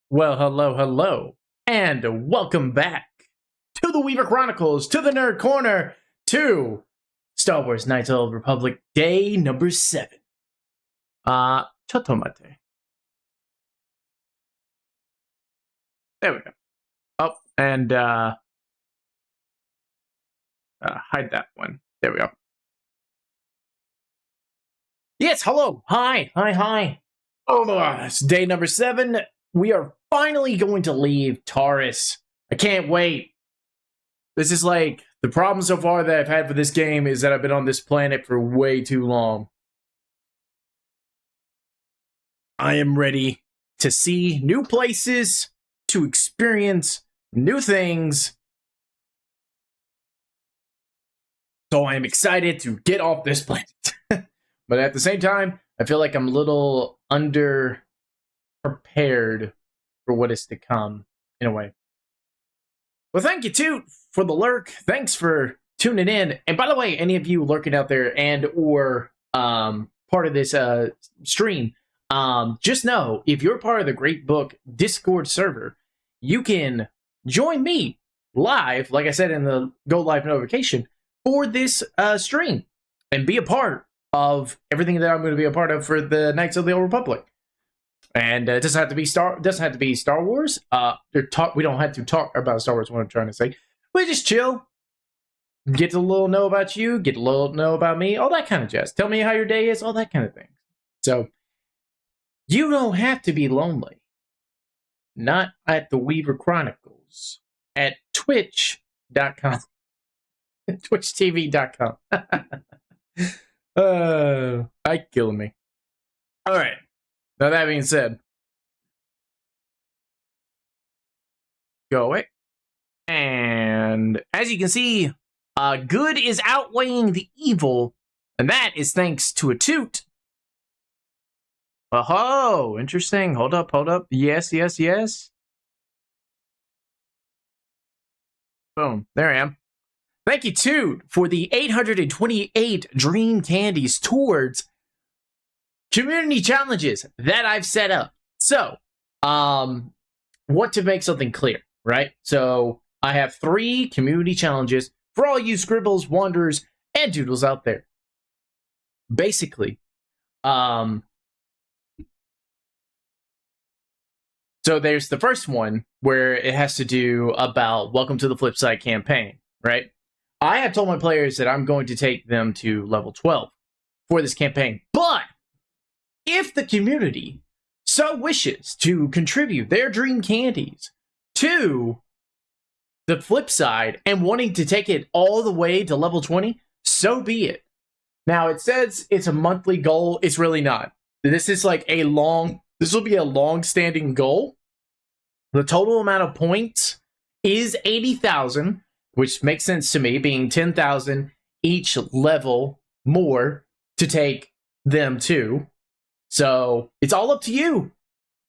Well, hello, and welcome back to the Weaver Chronicles, to the Nerd Corner, to Star Wars Knights of the Old Republic, day number 7. Chotomate. There we go. Oh, and, hide that one. There we go. Yes, hello, hi. Oh, it's day number 7. We are finally going to leave Taris. I can't wait. This is like, the problem so far that I've had for this game is that I've been on this planet for way too long. I am ready to see new places, to experience new things. So I am excited to get off this planet. But at the same time, I feel like I'm a little under prepared for what is to come, in a way. Well, thank you, too, for the lurk. Thanks for tuning in. And by the way, any of you lurking out there and or part of this stream, just know, if you're part of the Great Book Discord server, you can join me live, like I said in the Go Live notification, for this stream, and be a part of everything that I'm going to be a part of for the Knights of the Old Republic. And it doesn't have to be Star Wars. We don't have to talk about Star Wars. What I'm trying to say, we just chill, get a little know about you, get a little know about me, all that kind of jazz. Tell me how your day is, all that kind of thing. So you don't have to be lonely. Not at the Weaver Chronicles, at Twitch.com, TwitchTV.com. Killing me. All right. Now that being said, go away. And as you can see, good is outweighing the evil, and that is thanks to a toot. Oh, interesting. Hold up. Yes. Boom. There I am. Thank you, Toot, for the 828 Dream Candies towards community challenges that I've set up. So, what to make something clear, right? So, I have 3 community challenges for all you scribbles, wanderers, and doodles out there. Basically, so there's the first one where it has to do about Welcome to the Flip Side campaign, right? I have told my players that I'm going to take them to level 12 for this campaign, but if the community so wishes to contribute their dream candies to the flip side and wanting to take it all the way to level 20, so be it. Now, it says it's a monthly goal. It's really not. This is like this will be a long-standing goal. The total amount of points is 80,000, which makes sense to me, being 10,000 each level more to take them to. So it's all up to you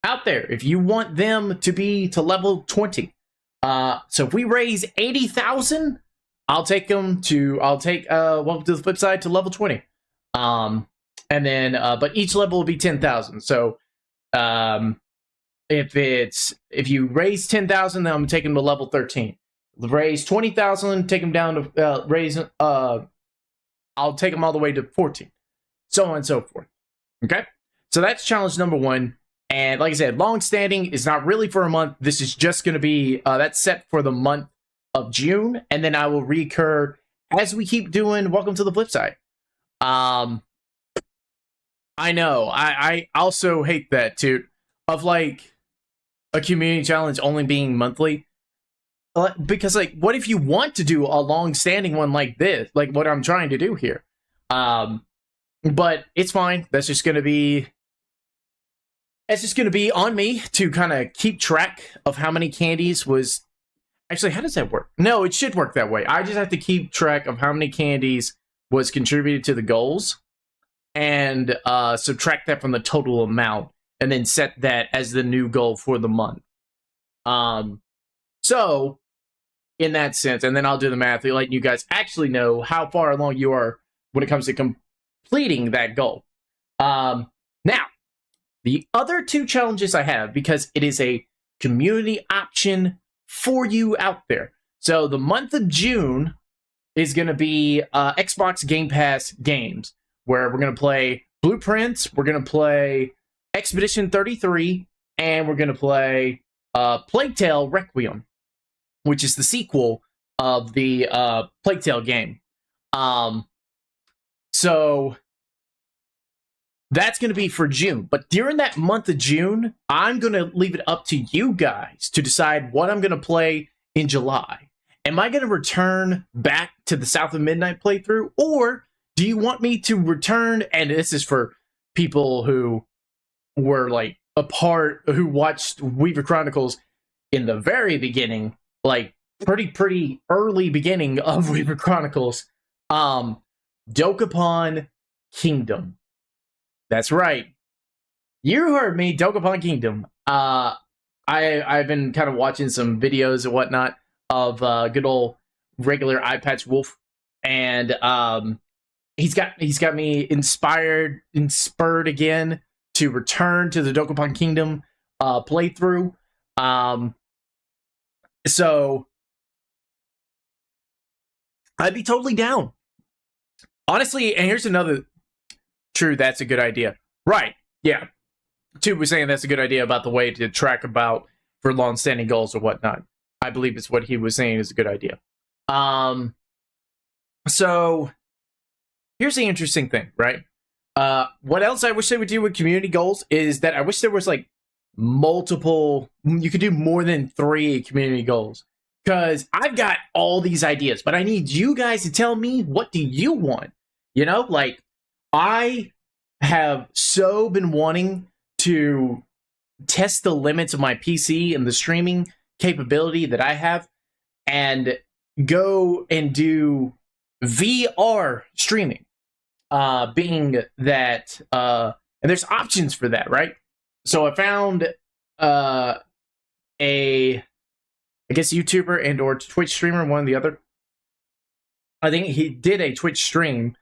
out there if you want them to be to level 20. So if we raise 80,000, I'll take Welcome to the Flip Side to level 20. And then, but each level will be 10,000. So, if you raise 10,000, then I'm taking them to level 13. Raise 20,000, take them down to I'll take them all the way to 14. So on and so forth. Okay? So that's challenge number 1. And like I said, long standing is not really for a month. This is just going to be, that's set for the month of June. And then I will recur as we keep doing Welcome to the Flip Side. I know. I also hate that too, of like a community challenge only being monthly. Because like, what if you want to do a long-standing one like this, like what I'm trying to do here? But it's fine. That's just gonna be on me to kind of keep track of how many candies was. Actually, how does that work? No, it should work that way. I just have to keep track of how many candies was contributed to the goals, and subtract that from the total amount, and then set that as the new goal for the month. So, in that sense, and then I'll do the math, letting you guys actually know how far along you are when it comes to completing that goal. Now, the other 2 challenges I have, because it is a community option for you out there. So the month of June is going to be Xbox Game Pass games, where we're going to play Blueprints, we're going to play Expedition 33, and we're going to play Plague Tale Requiem, which is the sequel of the Plague Tale game. So that's going to be for June. But during that month of June, I'm going to leave it up to you guys to decide what I'm going to play in July. Am I going to return back to the South of Midnight playthrough? Or do you want me to return, and this is for people who were like a part, who watched Weaver Chronicles in the very beginning, like pretty early beginning of Weaver Chronicles, Dokapon Kingdom. That's right. You heard me, Dokapon Kingdom. I've been kind of watching some videos and whatnot of good old regular Eye Patch Wolf, and he's got me inspired and spurred again to return to the Dokapon Kingdom playthrough. So I'd be totally down. Honestly, and here's another true, that's a good idea. Right, yeah. Tube was saying that's a good idea about the way to track about for long-standing goals or whatnot. I believe it's what he was saying is a good idea. So here's the interesting thing, right? What else I wish they would do with community goals is that I wish there was like multiple, you could do more than 3 community goals. Because I've got all these ideas, but I need you guys to tell me, what do you want? You know, like, I have so been wanting to test the limits of my PC and the streaming capability that I have, and go and do VR streaming. Being that, and there's options for that, right? So I found I guess YouTuber and or Twitch streamer, one or the other. I think he did a Twitch stream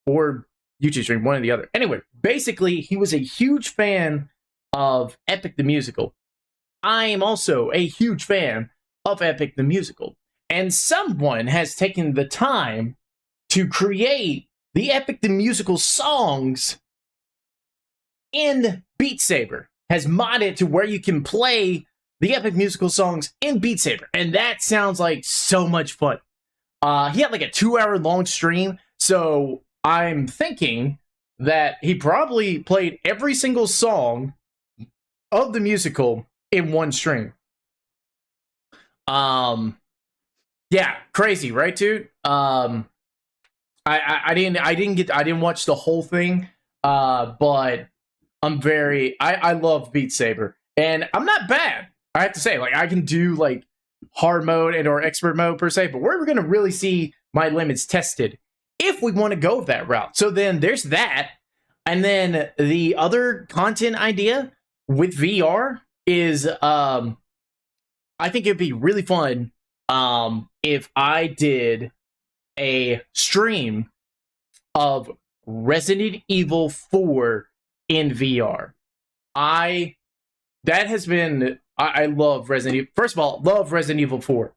or YouTube stream, one or the other. Anyway, basically, he was a huge fan of Epic the Musical. I am also a huge fan of Epic the Musical. And someone has taken the time to create the Epic the Musical songs in Beat Saber. Has modded to where you can play the Epic Musical songs in Beat Saber. And that sounds like so much fun. He had like a 2-hour long stream. So I'm thinking that he probably played every single song of the musical in one stream. Yeah, crazy, right, dude? I didn't watch the whole thing, but I love Beat Saber, and I'm not bad. I have to say, like, I can do like hard mode and or expert mode per se, but we're going to really see my limits tested if we want to go that route. So then there's that. And then the other content idea with VR is, I think it'd be really fun if I did a stream of Resident Evil 4 in VR. I love Resident Evil. First of all, love Resident Evil 4.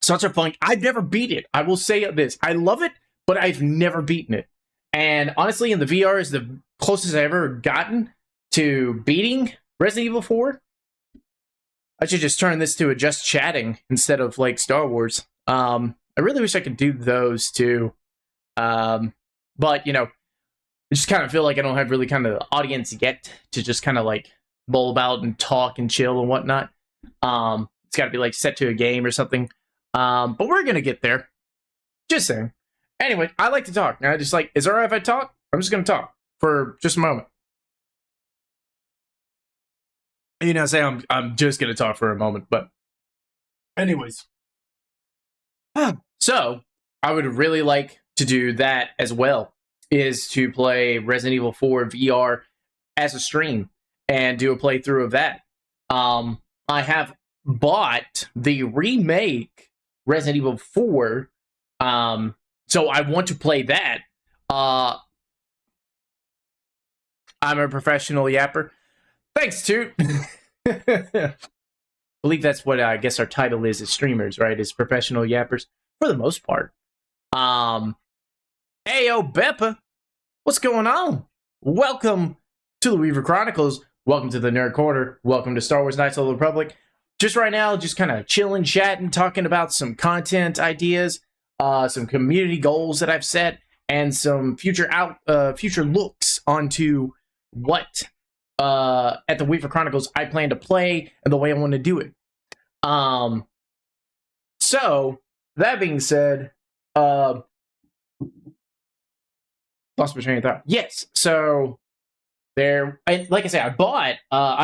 Such a fun. I've never beat it. I will say this. I love it, but I've never beaten it. And honestly, in the VR is the closest I've ever gotten to beating Resident Evil 4. I should just turn this to a just chatting instead of like Star Wars. I really wish I could do those too. But, you know, I just kind of feel like I don't have really kind of the audience yet to just kind of like bowl about and talk and chill and whatnot. It's got to be like set to a game or something. But we're going to get there. Just saying. Anyway, I like to talk. And I just like, is it alright if I talk? I'm just going to talk for just a moment. You know, say I'm just going to talk for a moment, but anyways. So, I would really like to do that as well, is to play Resident Evil 4 VR as a stream and do a playthrough of that. I have bought the remake Resident Evil 4, so I want to play that. I'm a professional yapper. Thanks, Toot. I believe that's what I guess our title is as streamers, right? As professional yappers, for the most part. Ayo, Beppa, what's going on? Welcome to the Weaver Chronicles. Welcome to the Nerd Corner. Welcome to Star Wars Knights of the Republic. Just right now, just kind of chilling, chatting, talking about some content ideas, some community goals that I've set, and some future looks onto what at the Weaver Chronicles I plan to play and the way I want to do it. So that being said, lost my train of thought. Yes, so there, like I say, I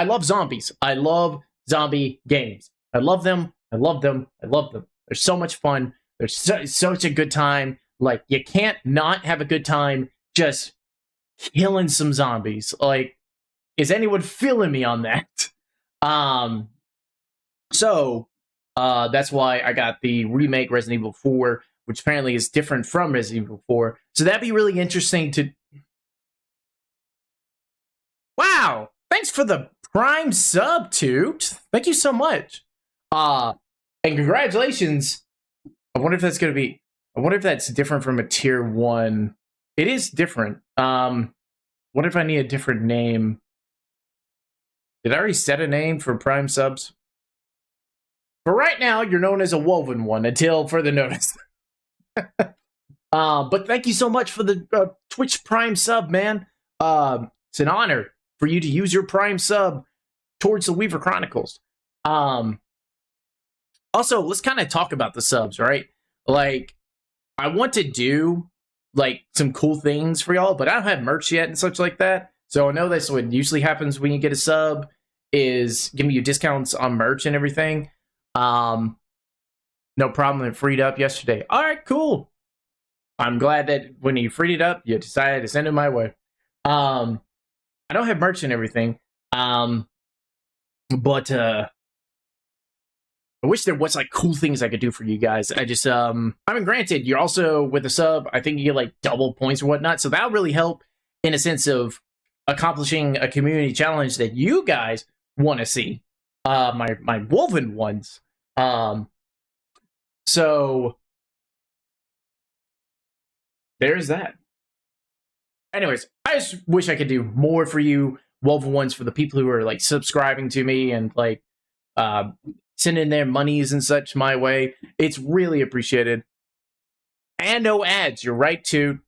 love zombies. I love zombie games. I love them. I love them. I love them. They're so much fun. They're such a good time. Like, you can't not have a good time just killing some zombies. Like, is anyone feeling me on that? So that's why I got the remake Resident Evil 4, which apparently is different from Resident Evil 4. So that'd be really interesting to... Wow! Thanks for the Prime sub, Toot. Thank you so much. And congratulations. I wonder if that's going to be... I wonder if that's different from a tier 1. It is different. What if I need a different name? Did I already set a name for Prime subs? For right now, you're known as a woven one until further notice. But thank you so much for the Twitch Prime sub, man. It's an honor for you to use your Prime sub towards the Weaver Chronicles. Also, let's kind of talk about the subs, right? Like, I want to do like some cool things for y'all, but I don't have merch yet and such like that. So I know that's what usually happens when you get a sub, is giving you discounts on merch and everything. No problem. It freed up yesterday. All right, cool. I'm glad that when you freed it up, you decided to send it my way. I don't have merch and everything. But I wish there was like cool things I could do for you guys. I just, I mean, granted, you're also with a sub, I think you get like double points or whatnot. So that'll really help in a sense of accomplishing a community challenge that you guys want to see. My woven ones. So there's that. Anyways, I just wish I could do more for you woven ones, for the people who are like subscribing to me and like sending their monies and such my way. It's really appreciated. And no ads. You're right, too.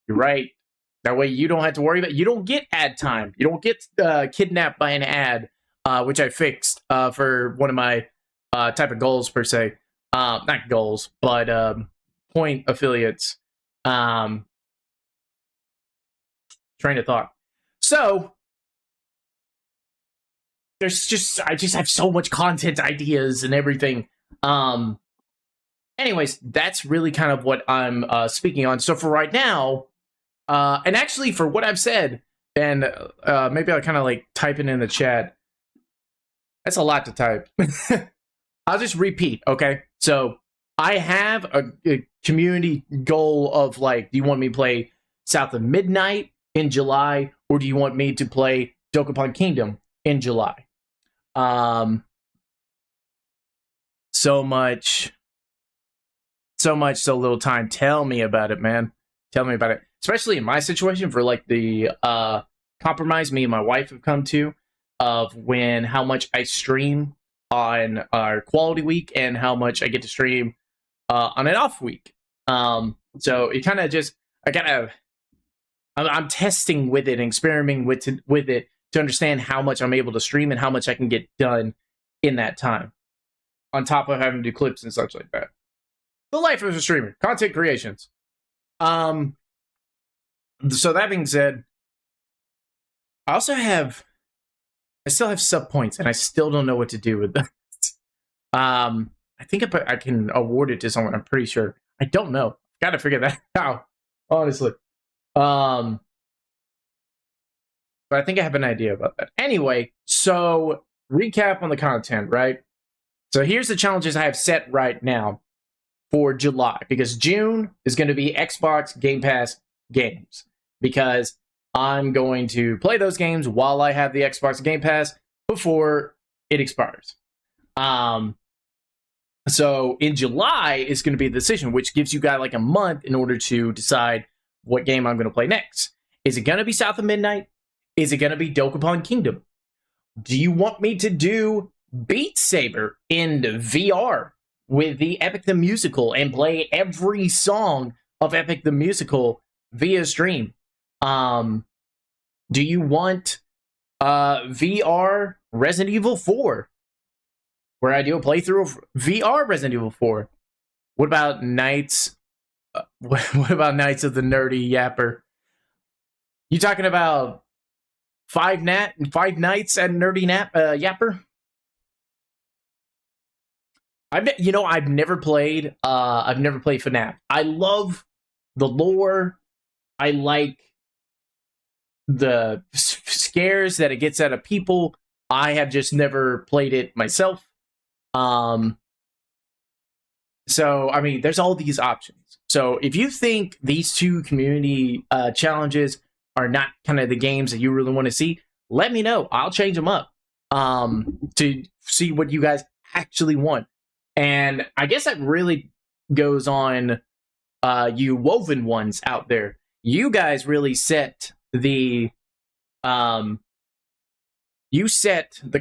You're right. That way you don't have to worry about it. You don't get ad time. You don't get kidnapped by an ad, which I fixed for one of my type of goals, per se. Not goals, but point affiliates. Train of thought. So, I just have so much content ideas and everything. Anyways, that's really kind of what I'm speaking on. So for right now, and actually for what I've said, and maybe I'll kind of like type it in the chat. That's a lot to type. I'll just repeat, okay? So I have a community goal of like, do you want me to play South of Midnight in July, or do you want me to play Dokapon Kingdom in July? So much, so little time. Tell me about it, man. Tell me about it. Especially in my situation, for like the compromise me and my wife have come to of how much I stream on our quality week and how much I get to stream on an off week. So it kind of just, I'm testing with it and experimenting with it to understand how much I'm able to stream and how much I can get done in that time, on top of having to do clips and such like that. The life of a streamer, content creations. So that being said, I still have sub points, and I still don't know what to do with them. I think I can award it to someone. I'm pretty sure. I don't know. Got to figure that out, honestly. But I think I have an idea about that. Anyway, so recap on the content, right? So here's the challenges I have set right now for July, because June is going to be Xbox Game Pass games, because I'm going to play those games while I have the Xbox Game Pass before it expires. So in July is going to be the decision, which gives you guys like a month in order to decide what game I'm going to play next. Is it going to be South of Midnight? Is it going to be Dokapon Kingdom? Do you want me to do Beat Saber in VR with the Epic the Musical and play every song of Epic the Musical via stream? Do you want VR Resident Evil 4, where I do a playthrough of VR Resident Evil 4? What about Knights? What about Knights of the Nerdy Yapper? You talking about Five Nights at Nerdy Yapper? I've never played FNAF. I love the lore. I like the scares that it gets out of people. I have just never played it myself. So I mean, there's all these options. So if you think these two community challenges are not kind of the games that you really want to see, let me know. I'll change them up to see what you guys actually want. And I guess that really goes on you woven ones out there. You guys really set the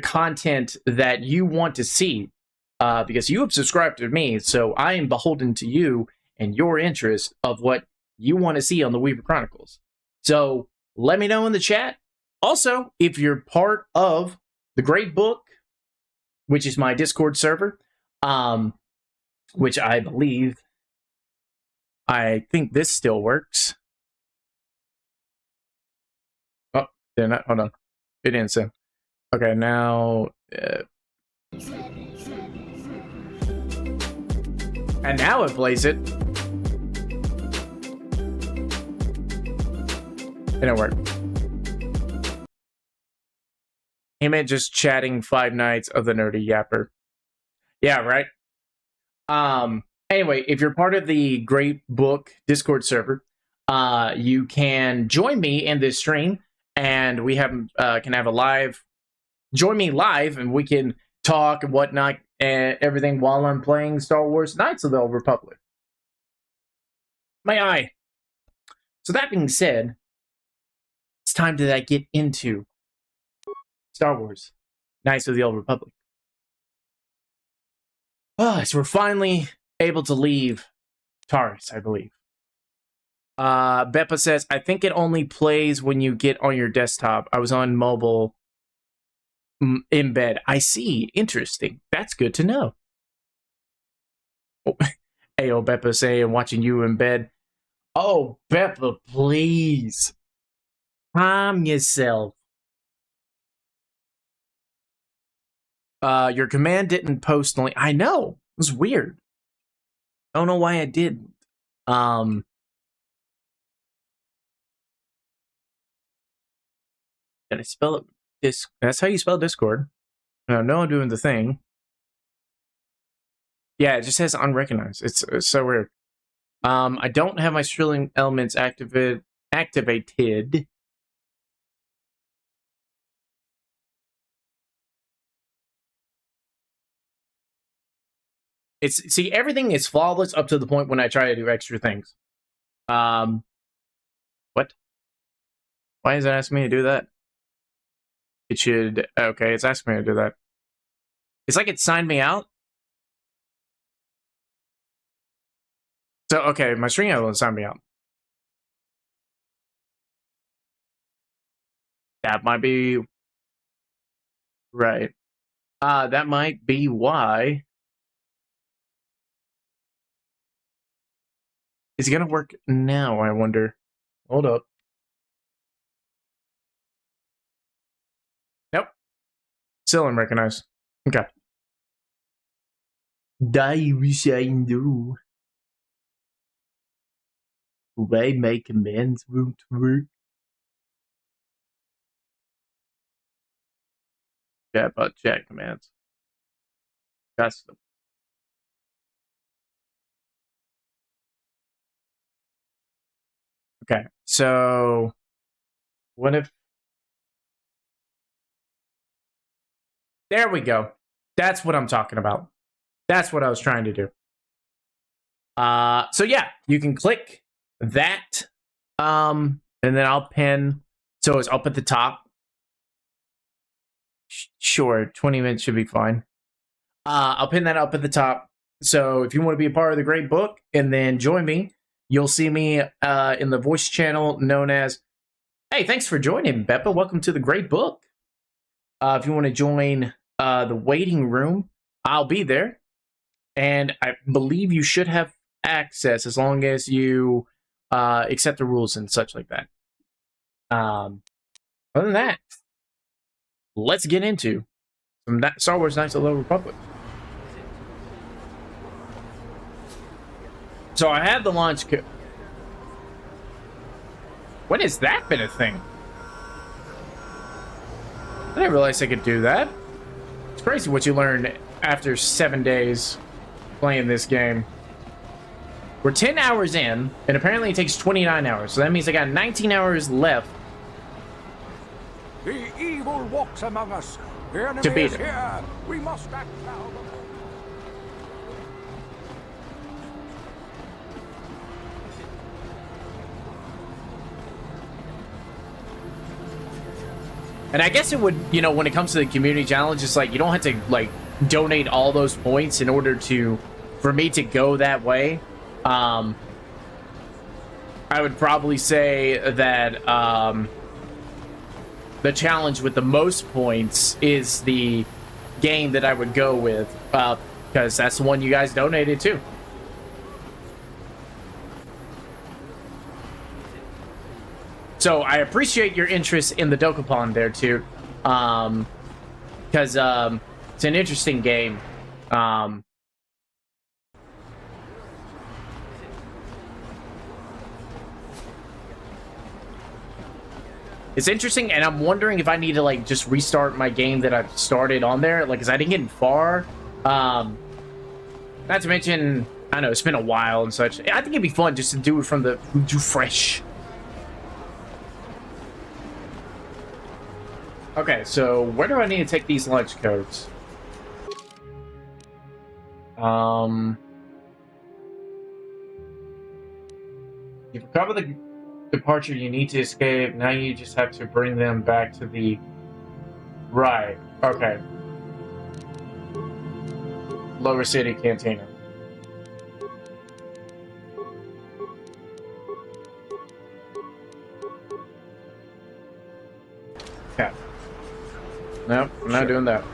content that you want to see, because you have subscribed to me, so I am beholden to you and your interest of what you want to see on the Weaver Chronicles. So let me know in the chat. Also, if you're part of the Great Book, which is my Discord server, which I think this still works. Oh, hold on. It didn't say. Okay, now... and now it plays it. It didn't work. He meant just chatting Five Nights of the Nerdy Yapper. Yeah, right? Anyway, if you're part of the Great Book Discord server, you can join me in this stream, and we can have a live... Join me live, and we can talk and whatnot and everything while I'm playing Star Wars Knights of the Old Republic. My eye. So that being said, it's time to get into Star Wars Knights of the Old Republic. So we're finally able to leave Taris, I believe. Beppa says, I think it only plays when you get on your desktop. I was on mobile in bed. I see. Interesting. That's good to know. Oh, Ayo, Beppa saying, watching you in bed. Oh, Beppa, please. Calm yourself. Your command didn't post only. I know. It was weird. I don't know why I didn't. Did I spell it? That's how you spell Discord. No, I'm doing the thing. Yeah, it just says unrecognized. It's so weird. I don't have my Shrilling elements activated. See, everything is flawless up to the point when I try to do extra things. What? Why is it asking me to do that? It should... Okay, it's asking me to do that. It's like it signed me out. So, okay, my string element signed me out. That might be... Right. That might be why... Is it gonna work now, I wonder? Hold up. Nope. Still unrecognized. Okay. I wish I knew. Why my commands won't work. Yeah, but chat commands. Custom. Okay, so what if There we go. That's what I'm talking about. That's what I was trying to do. So yeah, you can click that. And then I'll pin. So it's up at the top. Sure, 20 minutes should be fine. I'll pin that up at the top. So if you want to be a part of the Great Book and then join me, you'll see me in the voice channel known as, hey, thanks for joining, Beppa. Welcome to the Great Book. If you want to join the waiting room, I'll be there. And I believe you should have access as long as you accept the rules and such like that. Other than that, let's get into some Star Wars Knights of the Old Republic. So I had the launch code. When has that been a thing? I didn't realize I could do that. It's crazy what you learn after 7 days playing this game. We're 10 hours in, and apparently it takes 29 hours. So that means I got 19 hours left. The evil walks among us. The enemy To beat is it. here. We must act now. And I guess it would, you know, when it comes to the community challenge, it's like you don't have to like donate all those points in order for me to go that way. I would probably say that the challenge with the most points is the game that I would go with, because that's the one you guys donated to. So I appreciate your interest in the Dokapon there too, because it's an interesting game. It's interesting, and I'm wondering if I need to like just restart my game that I've started on there, like, cause I didn't get far. Not to mention, I know it's been a while and such. I think it'd be fun just to do it from do fresh. Okay, so where do I need to take these launch codes? You've recovered the departure you need to escape. Now you just have to bring them back to the... Right, okay. Lower City Cantina. Okay. Nope, I'm not doing that.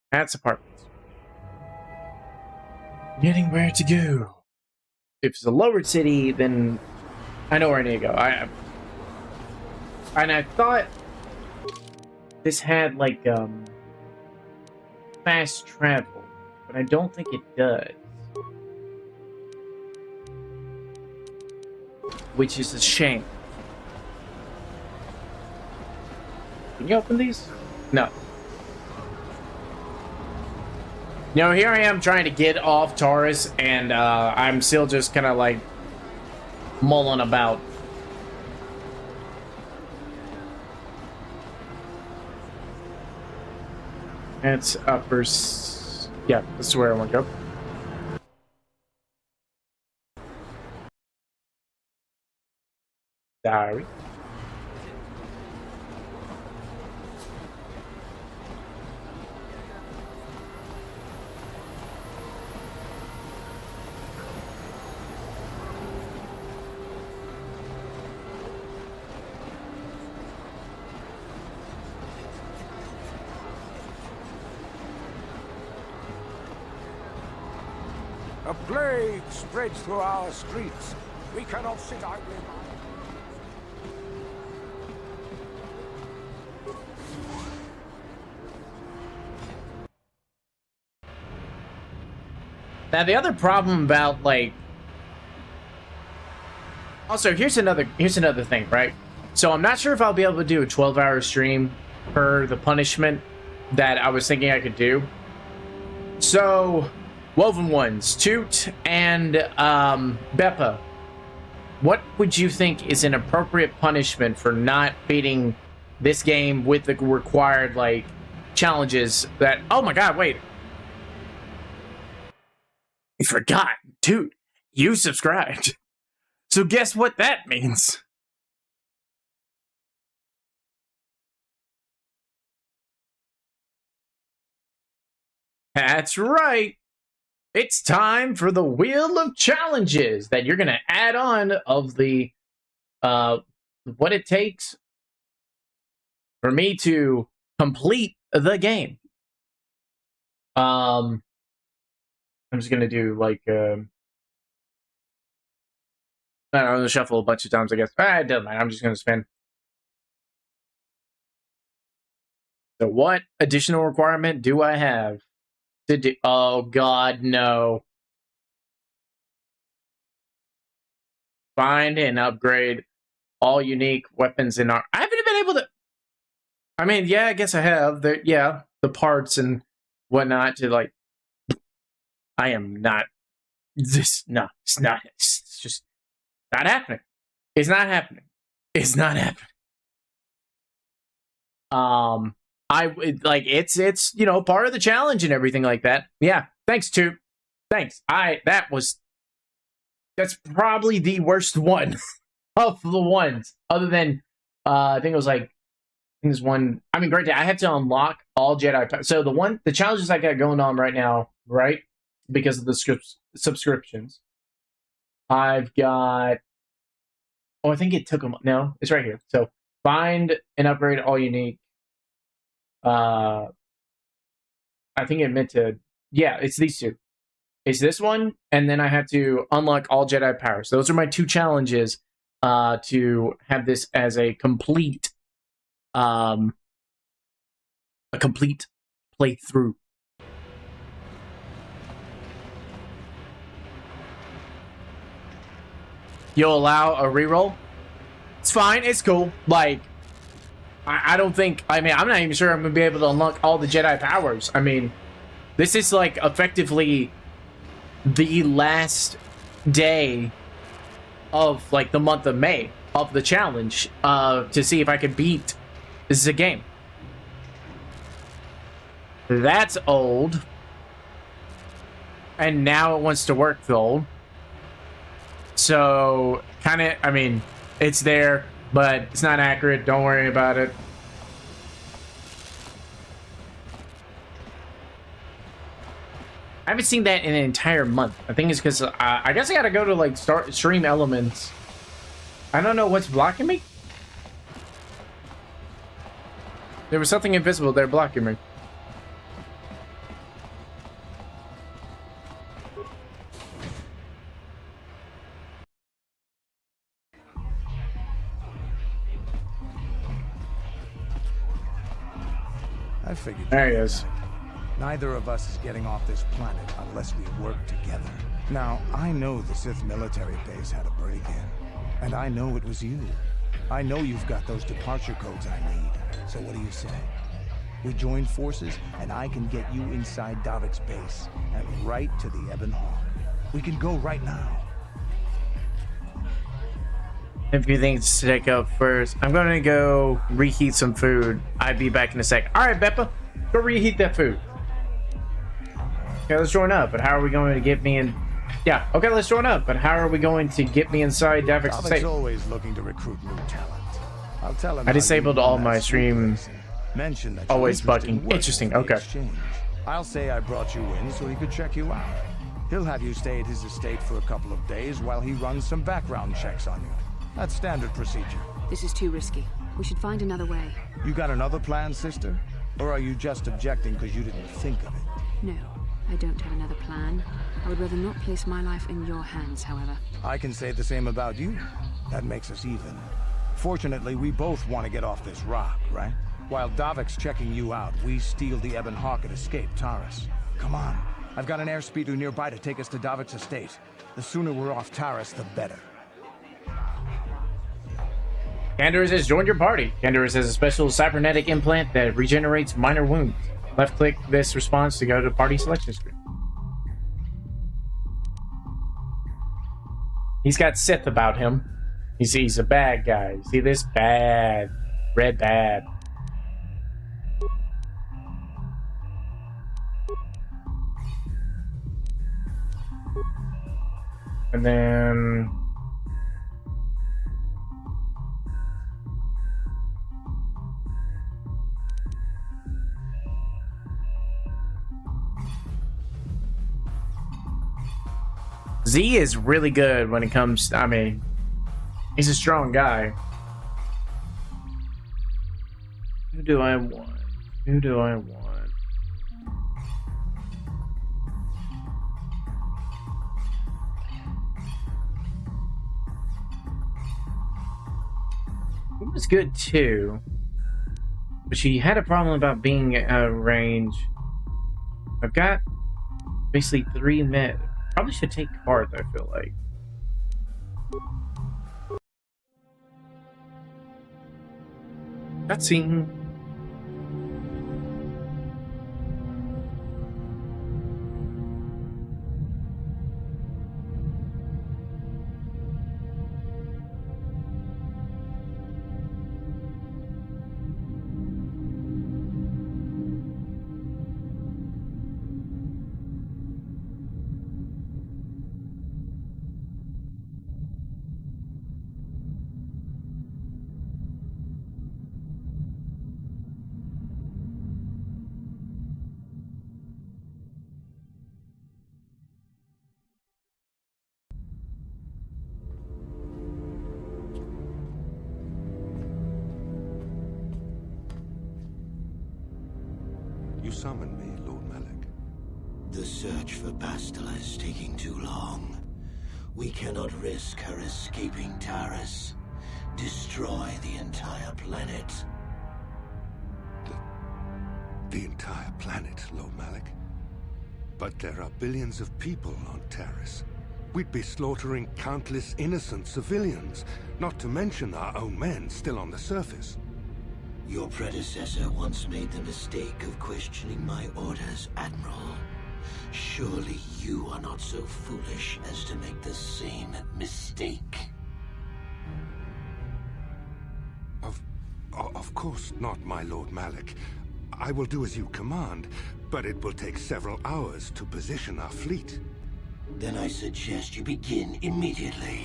That's apartments. Getting where to go. If it's a lower city, then I know where I need to go. And I thought this had like fast travel, but I don't think it does. Which is a shame. Can you open these? No. You know, here I am trying to get off Taris, and I'm still just kind of like mulling about. It's uppers. Yeah, this is where I want to go. Diary. A plague spreads through our streets. We cannot sit idly by. Now the other problem about like, also here's another thing, right? So I'm not sure if I'll be able to do a 12-hour stream per the punishment that I was thinking I could do. So, Woven Ones, Toot, and Beppa, what would you think is an appropriate punishment for not beating this game with the required, like, challenges that... Oh my god, wait. I forgot. Toot, you subscribed. So guess what that means? That's right. It's time for the Wheel of Challenges that you're going to add on of the, what it takes for me to complete the game. I'm just going to do, like, I don't know, shuffle a bunch of times, I guess. It doesn't matter. I'm just going to spin. So what additional requirement do I have to do? Oh, God, no. Find and upgrade all unique weapons in our... I haven't been able to... I mean, yeah, I guess I have. The parts and whatnot to, like... I am not... It's not... It's just not happening. It's not happening. It's not happening. It's you know, part of the challenge and everything like that. Yeah, thanks, Toot. Thanks. That's probably the worst one of the ones. Other than, I think it was like, there's one. I mean, great day. I had to unlock all Jedi. So the challenges I got going on right now, right? Because of the subscriptions. I've got. Oh, I think it took them. No, it's right here. So find and upgrade all unique. I think it meant to. Yeah, it's these two. It's this one, and then I have to unlock all Jedi powers. Those are my two challenges to have this as a complete playthrough. You'll allow a reroll? It's fine, it's cool. Like, I don't think... I mean, I'm not even sure I'm going to be able to unlock all the Jedi powers. I mean, this is, like, effectively the last day of, like, the month of May of the challenge to see if I can beat the game. That's old. And now it wants to work, though. So, kind of, I mean, it's there, but it's not accurate. Don't worry about it. I haven't seen that in an entire month. I think it's because I guess I gotta go to like stream elements. I don't know what's blocking me. There was something invisible there blocking me. I figured. There he is. Neither of us is getting off this planet unless we work together. Now, I know the Sith military base had a break-in, and I know it was you. I know you've got those departure codes I need. So what do you say? We join forces, and I can get you inside Davik's base, and right to the Ebon Hawk. We can go right now. If you think to take up first, I'm gonna go reheat some food. I'll be back in a sec. All right, Beppa, go reheat that food. Okay, let's join up. But how are we going to get me in? Yeah, okay, let's join up. But how are we going to get me inside Davik's estate? Davik's always looking to recruit new talent. I'll tell him. I disabled all my stream. Mention that always bugging. Interesting. Okay. I'll say I brought you in so he could check you out. He'll have you stay at his estate for a couple of days while he runs some background checks on you. That's standard procedure. This is too risky. We should find another way. You got another plan, sister? Or are you just objecting because you didn't think of it? No, I don't have another plan. I would rather not place my life in your hands, however. I can say the same about you. That makes us even. Fortunately, we both want to get off this rock, right? While Davik's checking you out, we steal the Ebon Hawk and escape Taris. Come on. I've got an airspeeder nearby to take us to Davik's estate. The sooner we're off Taris, the better. Candaris has joined your party. Candaris has a special cybernetic implant that regenerates minor wounds. Left-click this response to go to party selection screen. He's got Sith about him. He's a bad guy. See this? Bad. Red bad. And then... Z is really good when it comes to, I mean, he's a strong guy. Who do I want? Who do I want? He was good too, but she had a problem about being out of range. I've got basically 3 mid. Probably should take cards, I feel like. Cutscene. You summoned me, Lord Malik. The search for Bastila is taking too long. We cannot risk her escaping Taris. Destroy the entire planet. The entire planet, Lord Malik? But there are billions of people on Taris. We'd be slaughtering countless innocent civilians, not to mention our own men still on the surface. Your predecessor once made the mistake of questioning my orders, Admiral. Surely you are not so foolish as to make the same mistake. Of course not, my Lord Malik. I will do as you command, but it will take several hours to position our fleet. Then I suggest you begin immediately.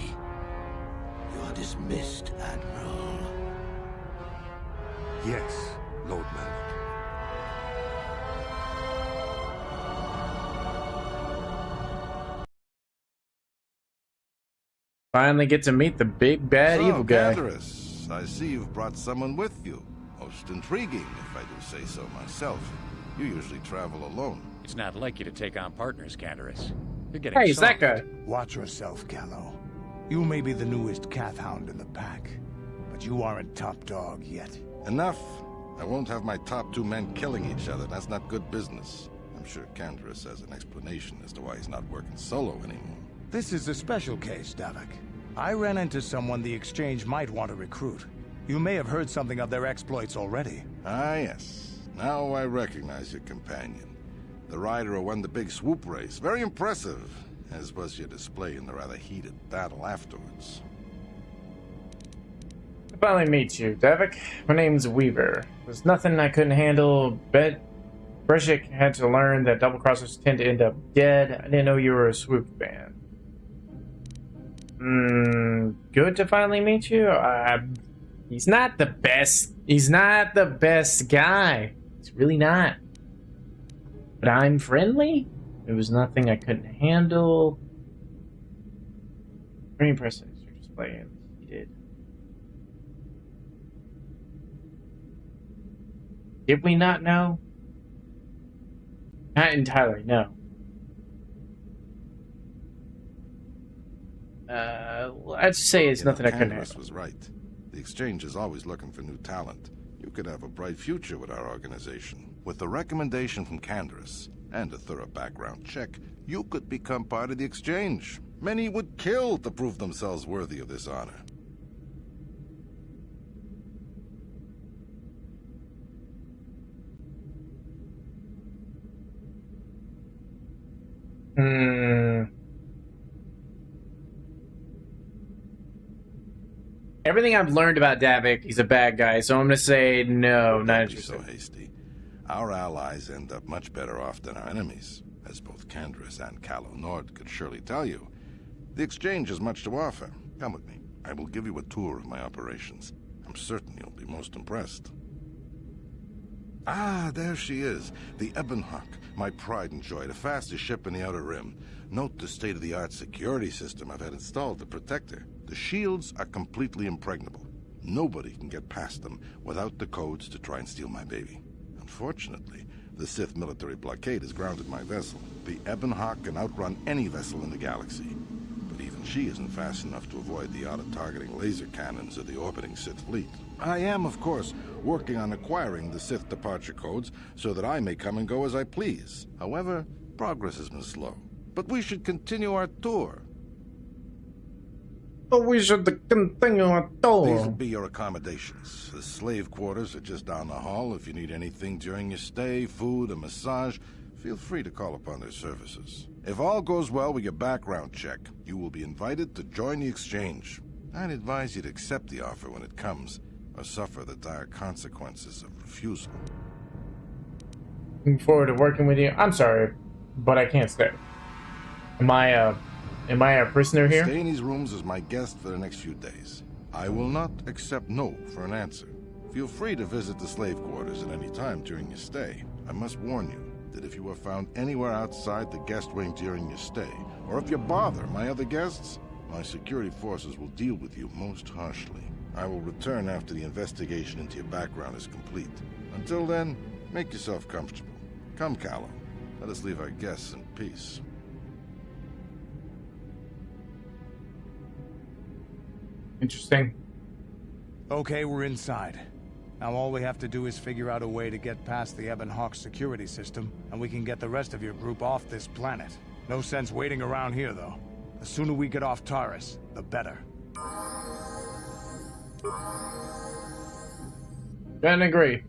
You are dismissed, Admiral. Yes, Lord Malik. Finally get to meet the big bad evil guy. Taris, I see you've brought someone with you. Most intriguing, if I do say so myself. You usually travel alone. It's not like you to take on partners, Candaris. You're getting Hey, is that soft. guy? Watch yourself, Callow. You may be the newest Cath Hound in the pack, but you aren't top dog yet. Enough. I won't have my top 2 men killing each other. That's not good business. I'm sure Candaris has an explanation as to why he's not working solo anymore. This is a special case, Davik. I ran into someone the Exchange might want to recruit. You may have heard something of their exploits already. Ah, yes. Now I recognize your companion. The rider who won the big swoop race. Very impressive, as was your display in the rather heated battle afterwards. I finally meet you, Davik. My name's Weaver. There's nothing I couldn't handle. Bet Breshik had to learn that double-crossers tend to end up dead. I didn't know you were a swoop fan. Good to finally meet you. He's not the best. He's not the best guy. He's really not. But I'm friendly. There was nothing I couldn't handle. Very impressive. You're just playing. He did. Did we not know? Not entirely, no. I'd say it's nothing I couldn't Candaris handle. was right. The Exchange is always looking for new talent. You could have a bright future with our organization. With the recommendation from Candaris and a thorough background check, you could become part of the Exchange. Many would kill to prove themselves worthy of this honor. Everything I've learned about Davik, he's a bad guy, so I'm gonna say no, not Don't be interested. so hasty. Our allies end up much better off than our enemies, as both Candaris and Calo Nord could surely tell you. The exchange has much to offer. Come with me. I will give you a tour of my operations. I'm certain you'll be most impressed. Ah, there she is. The Ebonhawk, my pride and joy, the fastest ship in the Outer Rim. Note the state-of-the-art security system I've had installed to protect her. The shields are completely impregnable. Nobody can get past them without the codes to try and steal my baby. Unfortunately, the Sith military blockade has grounded my vessel. The Ebonhawk can outrun any vessel in the galaxy. But even she isn't fast enough to avoid the auto-targeting laser cannons of the orbiting Sith fleet. I am, of course, working on acquiring the Sith departure codes so that I may come and go as I please. However, progress has been slow. But we should continue our tour. But we should continue our These tour. will be your accommodations. The slave quarters are just down the hall. If you need anything during your stay, food, a massage, feel free to call upon their services. If all goes well with your background check, you will be invited to join the exchange. I'd advise you to accept the offer when it comes, or suffer the dire consequences of refusal. Looking forward to working with you. I'm sorry, but I can't stay. Am I a prisoner here? Stay in these rooms as my guest for the next few days. I will not accept no for an answer. Feel free to visit the slave quarters at any time during your stay. I must warn you that if you are found anywhere outside the guest wing during your stay, or if you bother my other guests, my security forces will deal with you most harshly. I will return after the investigation into your background is complete. Until then, make yourself comfortable. Come, Calo. Let us leave our guests in peace. Interesting. Okay, we're inside. Now all we have to do is figure out a way to get past the Ebonhawk security system, and we can get the rest of your group off this planet. No sense waiting around here, though. The sooner we get off Taris, the better. Couldn't agree.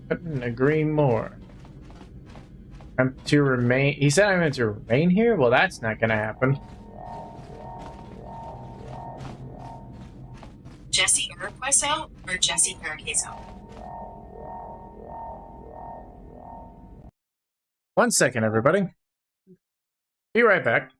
Couldn't agree more. I'm to remain. He said I'm going to remain here? Well, that's not going to happen. Jesse Iroquois out or Jesse Parake's out? 1 second, everybody. Be right back.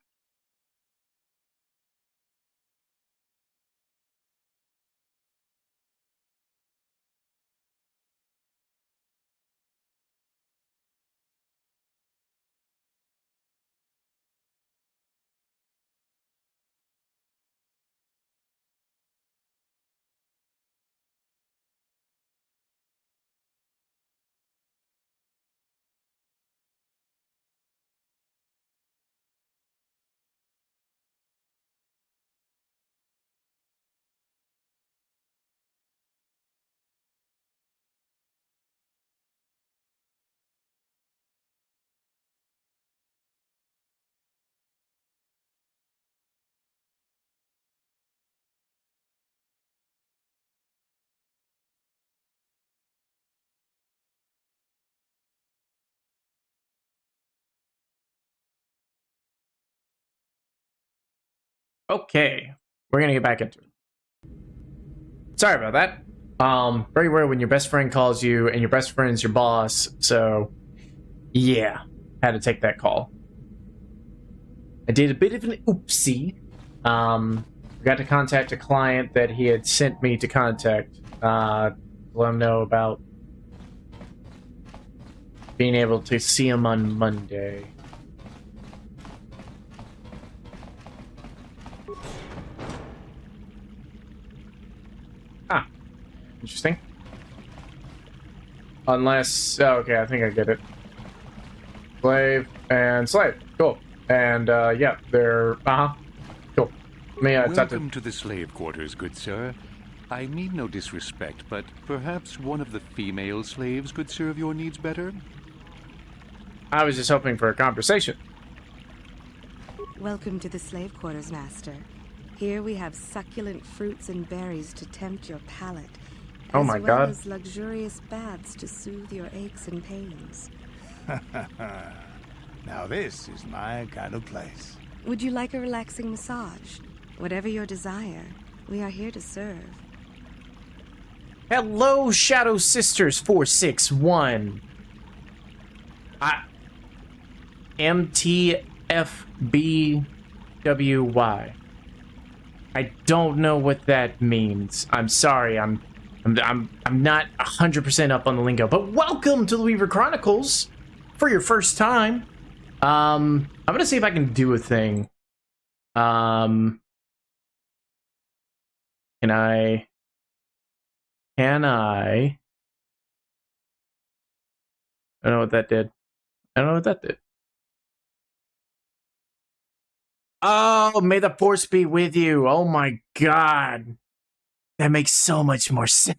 Okay, we're gonna get back into it. Sorry about that. Very rare when your best friend calls you and your best friend's your boss, so yeah, had to take that call. I did a bit of an oopsie. Forgot to contact a client that he had sent me to contact. Let him know about being able to see him on Monday. Ah, interesting. Unless, oh, okay, I think I get it. Slave and slave, cool. And yeah, they're cool. May I Welcome to the slave quarters, good sir. I mean no disrespect, but perhaps one of the female slaves could serve your needs better? I was just hoping for a conversation. Welcome to the slave quarters, Master. Here we have succulent fruits and berries to tempt your palate, Oh my as well God. as luxurious baths to soothe your aches and pains. Now this is my kind of place. Would you like a relaxing massage? Whatever your desire, we are here to serve. Hello, Shadow Sisters 461. MTFBWY. I don't know what that means. I'm sorry. I'm not 100% up on the lingo. But welcome to the Weaver Chronicles for your first time. I'm gonna see if I can do a thing. Can I? I don't know what that did. I don't know what that did. Oh, may the force be with you. Oh my god. That makes so much more sense.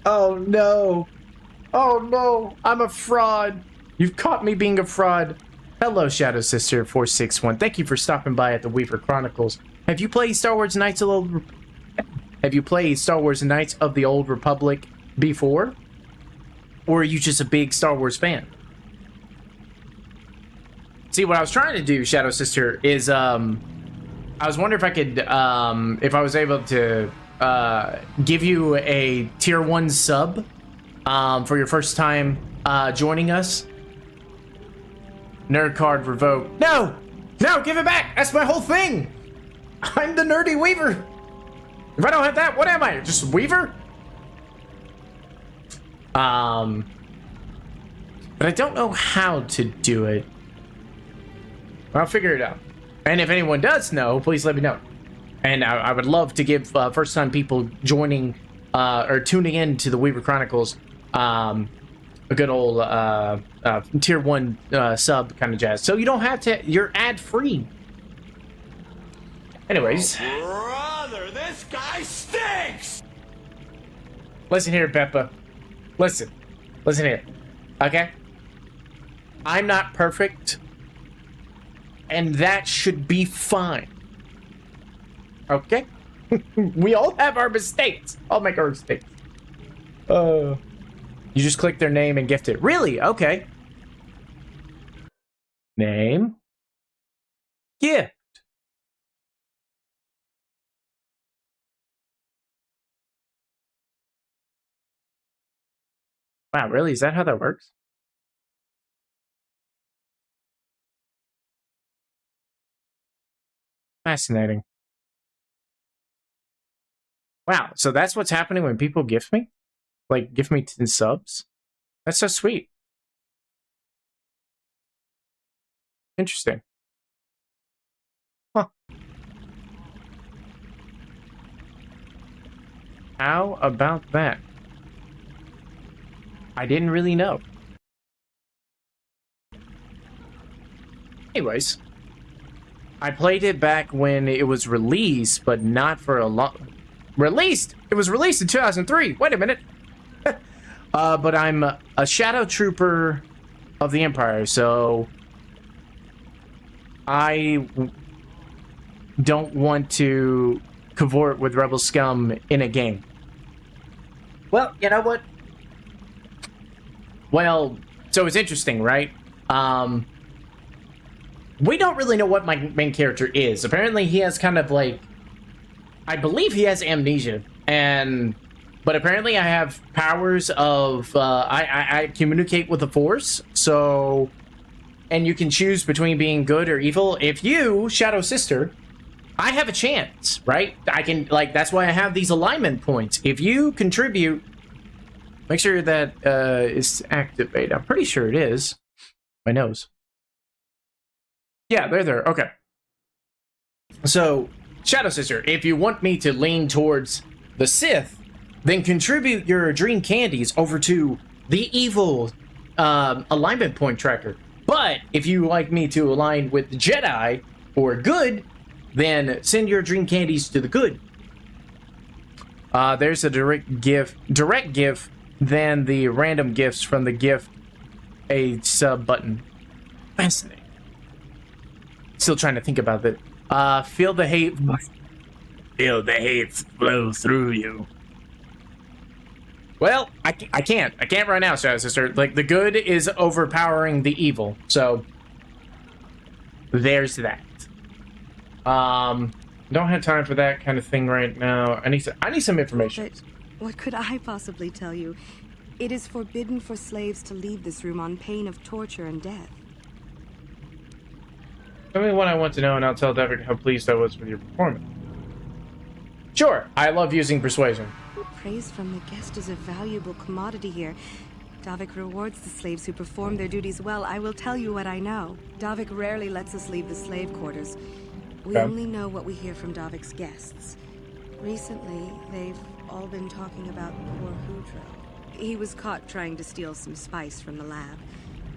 Oh no. Oh no. I'm a fraud. You've caught me being a fraud. Hello, Shadow Sister 461. Thank you for stopping by at the Weaver Chronicles. Have you played Star Wars Knights of the Old Republic before? Or are you just a big Star Wars fan? See, what I was trying to do, Shadow Sister, is I was wondering if I could if I was able to give you a tier 1 sub for your first time joining us. Nerd card revoked. No! No, give it back! That's my whole thing! I'm the nerdy Weaver! If I don't have that, what am I? Just a Weaver? But I don't know how to do it. I'll figure it out. And if anyone does know, please let me know. And I would love to give first-time people joining or tuning in to the Weaver Chronicles a good old tier 1 sub kind of jazz. So you don't have to, you're ad-free. Anyways. Oh, brother, this guy stinks! Listen here, Peppa. Listen here. Okay? I'm not perfect. And that should be fine. Okay? We all have our mistakes. I'll make our mistakes. You just click their name and gift it. Really? Okay. Name. Gift. Wow, really? Is that how that works? Fascinating. Wow, so that's what's happening when people gift me? Like, gift me 10 subs? That's so sweet. Interesting. Huh. How about that? I didn't really know. Anyways. I played it back when it was released, but not for a long... Released? It was released in 2003. Wait a minute. But I'm a Shadow Trooper of the Empire, so... I don't want to cavort with Rebel Scum in a game. Well, you know what? Well, so it's interesting, right? We don't really know what my main character is. Apparently, he has kind of like... I believe he has amnesia, but apparently I have powers of... I communicate with the Force, so... And you can choose between being good or evil. If you, Shadow Sister, I have a chance, right? I can, like, that's why I have these alignment points. If you contribute, make sure that is activated. I'm pretty sure it is. My nose. Yeah, they're there. Okay. So, Shadow Sister, if you want me to lean towards the Sith, then contribute your dream candies over to the evil alignment point tracker. But if you like me to align with the Jedi or good, then send your dream candies to the good. There's a direct gift, then the random gifts from the gift a sub button. Fascinating. Still trying to think about it. Feel the hate. Feel the hate flow through you. Well, I can't right now, Shadow Sister. Like, the good is overpowering the evil, so there's that. Don't have time for that kind of thing right now. I need some information. But what could I possibly tell you? It is forbidden for slaves to leave this room on pain of torture and death. Tell me what I want to know, and I'll tell David how pleased I was with your performance. Sure, I love using persuasion. Praise from the guest is a valuable commodity here. Davik rewards the slaves who perform their duties well. I will tell you what I know. Davik rarely lets us leave the slave quarters. We only know what we hear from Davik's guests. Recently, they've all been talking about poor Hudro. He was caught trying to steal some spice from the lab.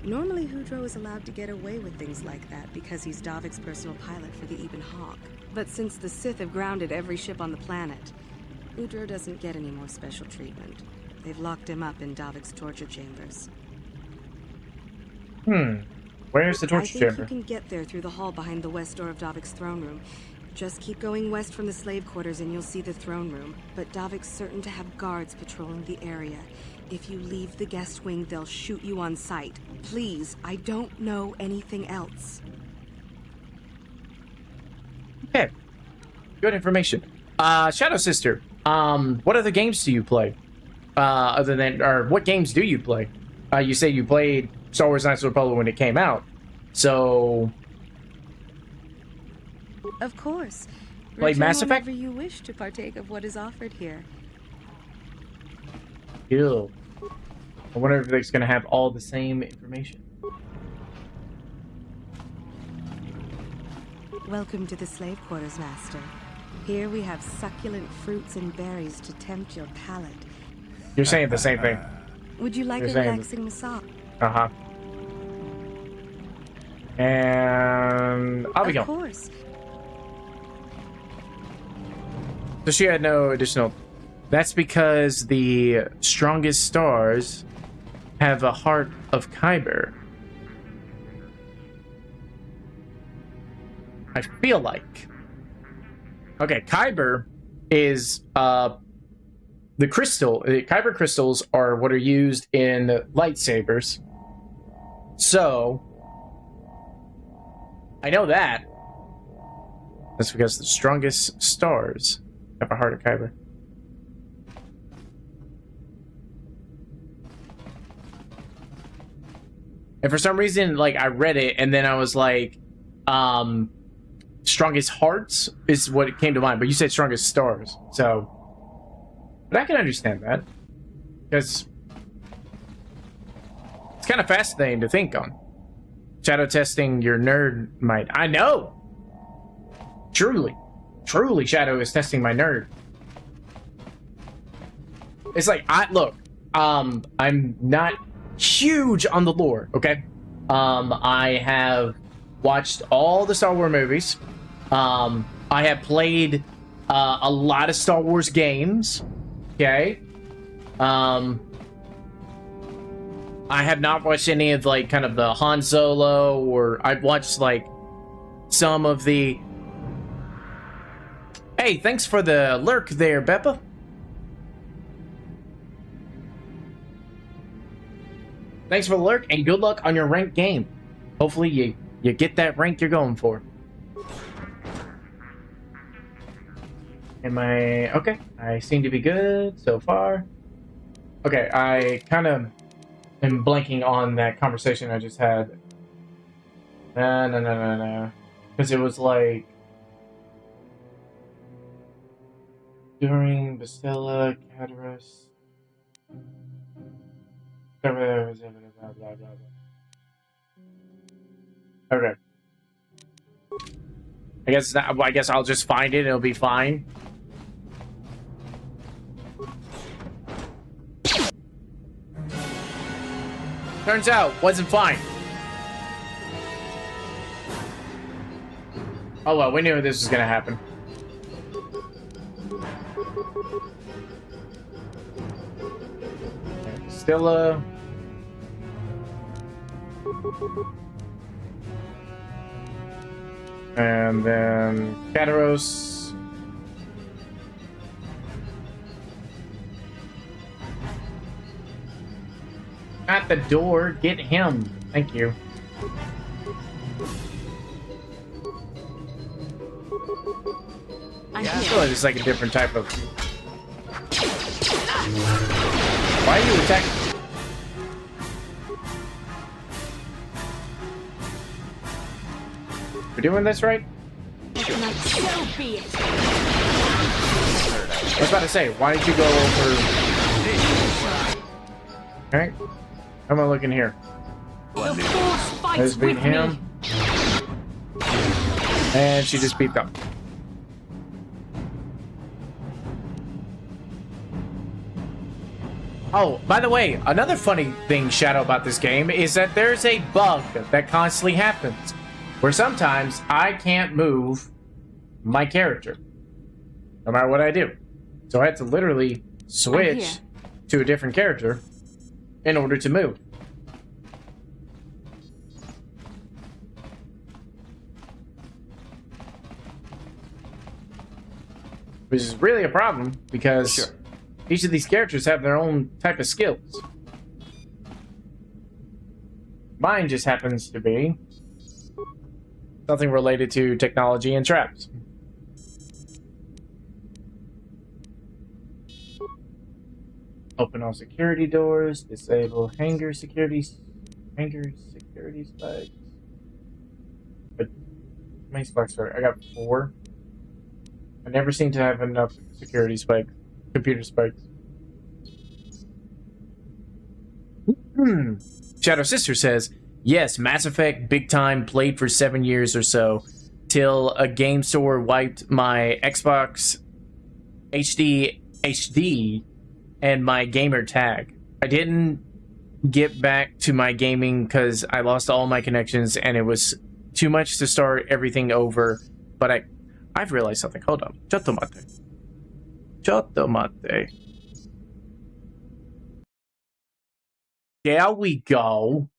Normally, Hudro is allowed to get away with things like that because he's Davik's personal pilot for the Ebon Hawk. But since the Sith have grounded every ship on the planet, Hudro doesn't get any more special treatment. They've locked him up in Davik's torture chambers. Where's the torture chamber? I think you can get there through the hall behind the west door of Davik's throne room. Just keep going west from the slave quarters and you'll see the throne room. But Davik's certain to have guards patrolling the area. If you leave the guest wing, they'll shoot you on sight. Please, I don't know anything else. Okay. Good information. Shadow Sister, what other games do you play? What games do you play? You say you played Star Wars Knights of the Republic when it came out. So... Of course. Played Mass Effect? Whenever you wish to partake of what is offered here. Ew. I wonder if it's going to have all the same information. Welcome to the slave quarters, Master. Here we have succulent fruits and berries to tempt your palate. You're saying the same thing. Would you like You're a saying- relaxing massage? Uh-huh. And I'll be Of going. course. So she had no additional... That's because the strongest stars have a heart of Kyber. I feel like... Okay, Kyber is, the crystal... Kyber crystals are what are used in lightsabers. So... I know that. That's because the strongest stars have a heart of Kyber. And for some reason, like, I read it, and then I was like, strongest hearts is what it came to mind, but you said strongest stars, so... But I can understand that. Because... It's kind of fascinating to think on. Shadow testing your nerd might... I know! Truly. Truly, Shadow is testing my nerd. It's like, I'm not huge on the lore, okay? I have watched all the Star Wars movies. I have played a lot of Star Wars games, okay? I have not watched any of, like, kind of the Han Solo, or I've watched, like, some of the... Hey, thanks for the lurk there, Beppa. Thanks for the lurk, and good luck on your ranked game. Hopefully you get that rank you're going for. Am I... Okay, I seem to be good so far. Okay, I kind of am blanking on that conversation I just had. No. Because it was like... During Bastilla, Taris... Blah, blah, blah, blah. Okay. I guess I'll just find it and it'll be fine. Turns out, wasn't fine. Oh well, we knew this was gonna happen. Stilla. And then Kataros. At the door, get him. Thank you. I'm I here. feel like it's like a different type of... Why are you attacking? We're doing this right? Like, so be it. I was about to say, why did you go over... Alright. How am I looking here? The force fights Let's beat with him. me. And she just beat them. Oh, by the way, another funny thing, Shadow, about this game is that there's a bug that constantly happens where sometimes I can't move my character no matter what I do. So I had to literally switch to a different character in order to move. Which is really a problem because each of these characters have their own type of skills. Mine just happens to be something related to technology and traps. Open all security doors, disable hangar security spikes. But how many spikes are I got 4. I never seem to have enough security spikes, computer spikes. Shadow Sister says, yes, Mass Effect, big time, played for 7 years or so, till a game store wiped my Xbox HD and my gamer tag. I didn't get back to my gaming because I lost all my connections and it was too much to start everything over, but I've realized something. Hold on. Chotomate. There we go.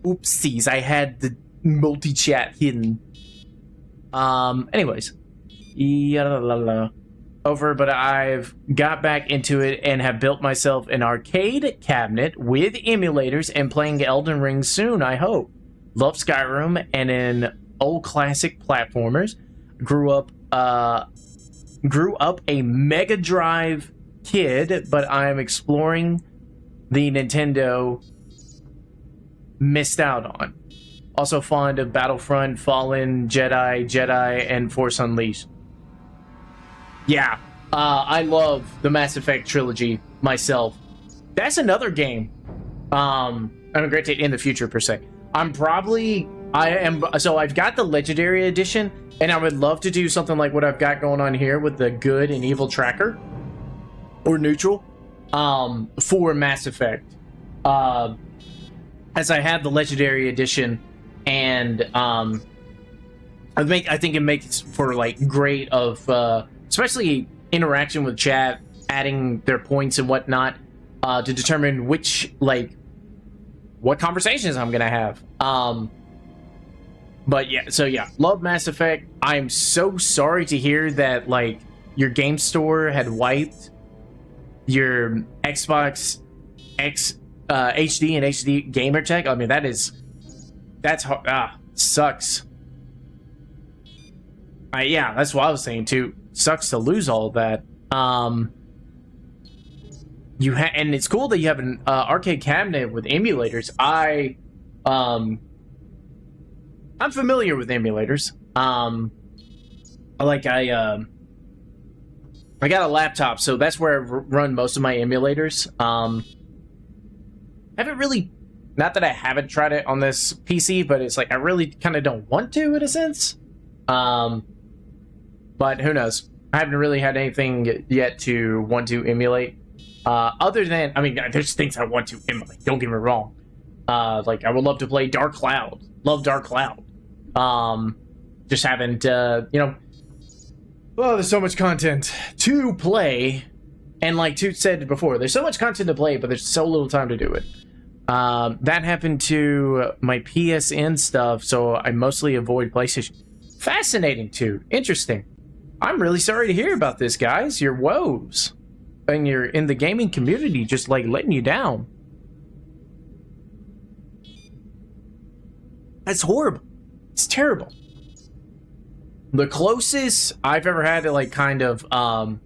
Oopsies, I had the multi-chat hidden. Anyways. Over, but I've got back into it and have built myself an arcade cabinet with emulators and playing Elden Ring soon, I hope. Love Skyrim and an old classic platformers. Grew up a Mega Drive kid, but I'm exploring the Nintendo missed out on. Also fond of Battlefront, Fallen, Jedi, and Force Unleashed. Yeah, I love the Mass Effect trilogy myself. That's another game. I'm great to in the future per se. So I've got the Legendary Edition, and I would love to do something like what I've got going on here with the good and evil tracker, or neutral, for Mass Effect. As I have the Legendary Edition, and I think it makes for like great of especially interaction with chat, adding their points and whatnot to determine what conversations I'm gonna have. But yeah, so yeah, love Mass Effect. I'm so sorry to hear that like your game store had wiped your Xbox HD and HD gamer tag. I mean, that's hard. Sucks. Yeah, that's what I was saying too. Sucks to lose all of that. And it's cool that you have an arcade cabinet with emulators. I'm familiar with emulators. I got a laptop, so that's where I run most of my emulators. Haven't really, not that I haven't tried it on this PC, but it's like I really kind of don't want to in a sense. But who knows? I haven't really had anything yet to want to emulate. Other than, I mean, there's things I want to emulate. Don't get me wrong. Like I would love to play Dark Cloud. Love Dark Cloud. Just haven't, well, there's so much content to play. And like Toot said before, there's so much content to play, but there's so little time to do it. That happened to my PSN stuff, so I mostly avoid PlayStation. Fascinating, Toot. Interesting. I'm really sorry to hear about this, guys. Your woes. And you're in the gaming community just like letting you down. That's horrible. It's terrible. the closest I've ever had to like kind of the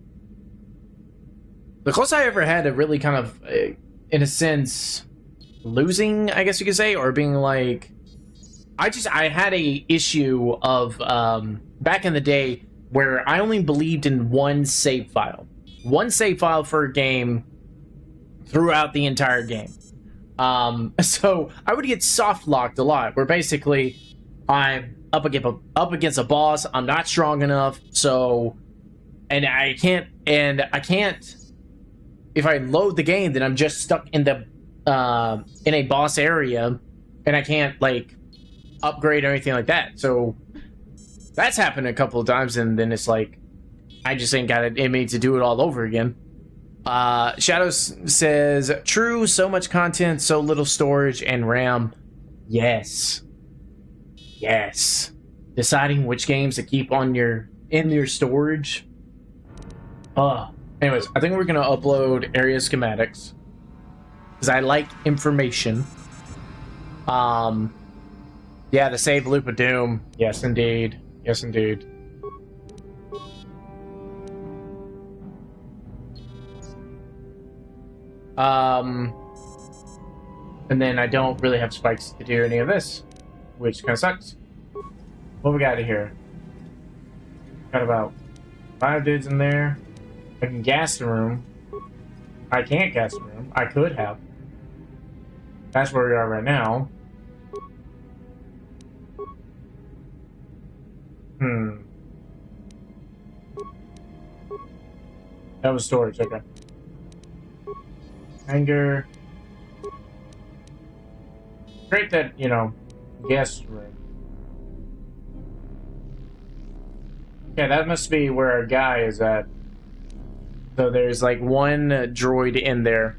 closest I ever had to really kind of in a sense losing, I guess you could say, or being like, I had a issue of back in the day where I only believed in one save file for a game throughout the entire game. So I would get soft locked a lot, where basically I'm up against a boss, I'm not strong enough, so I can't if I load the game, then I'm just stuck in the in a boss area, and I can't like upgrade or anything like that. So that's happened a couple of times, and then it's like I just ain't got it in me to do it all over again. Shadows says, true, so much content, so little storage and RAM. Yes. Deciding which games to keep on in your storage. Anyways, I think we're gonna upload area schematics because I like information. Yeah, the save loop of doom. Yes, indeed. And then I don't really have spikes to do any of this, which kind of sucks. What we got here? Got about 5 dudes in there. I can gas the room. I can't gas the room. I could have. That's where we are right now. That was storage, okay. Anger. Great that, gas room. Okay, that must be where our guy is at. So there's like one droid in there.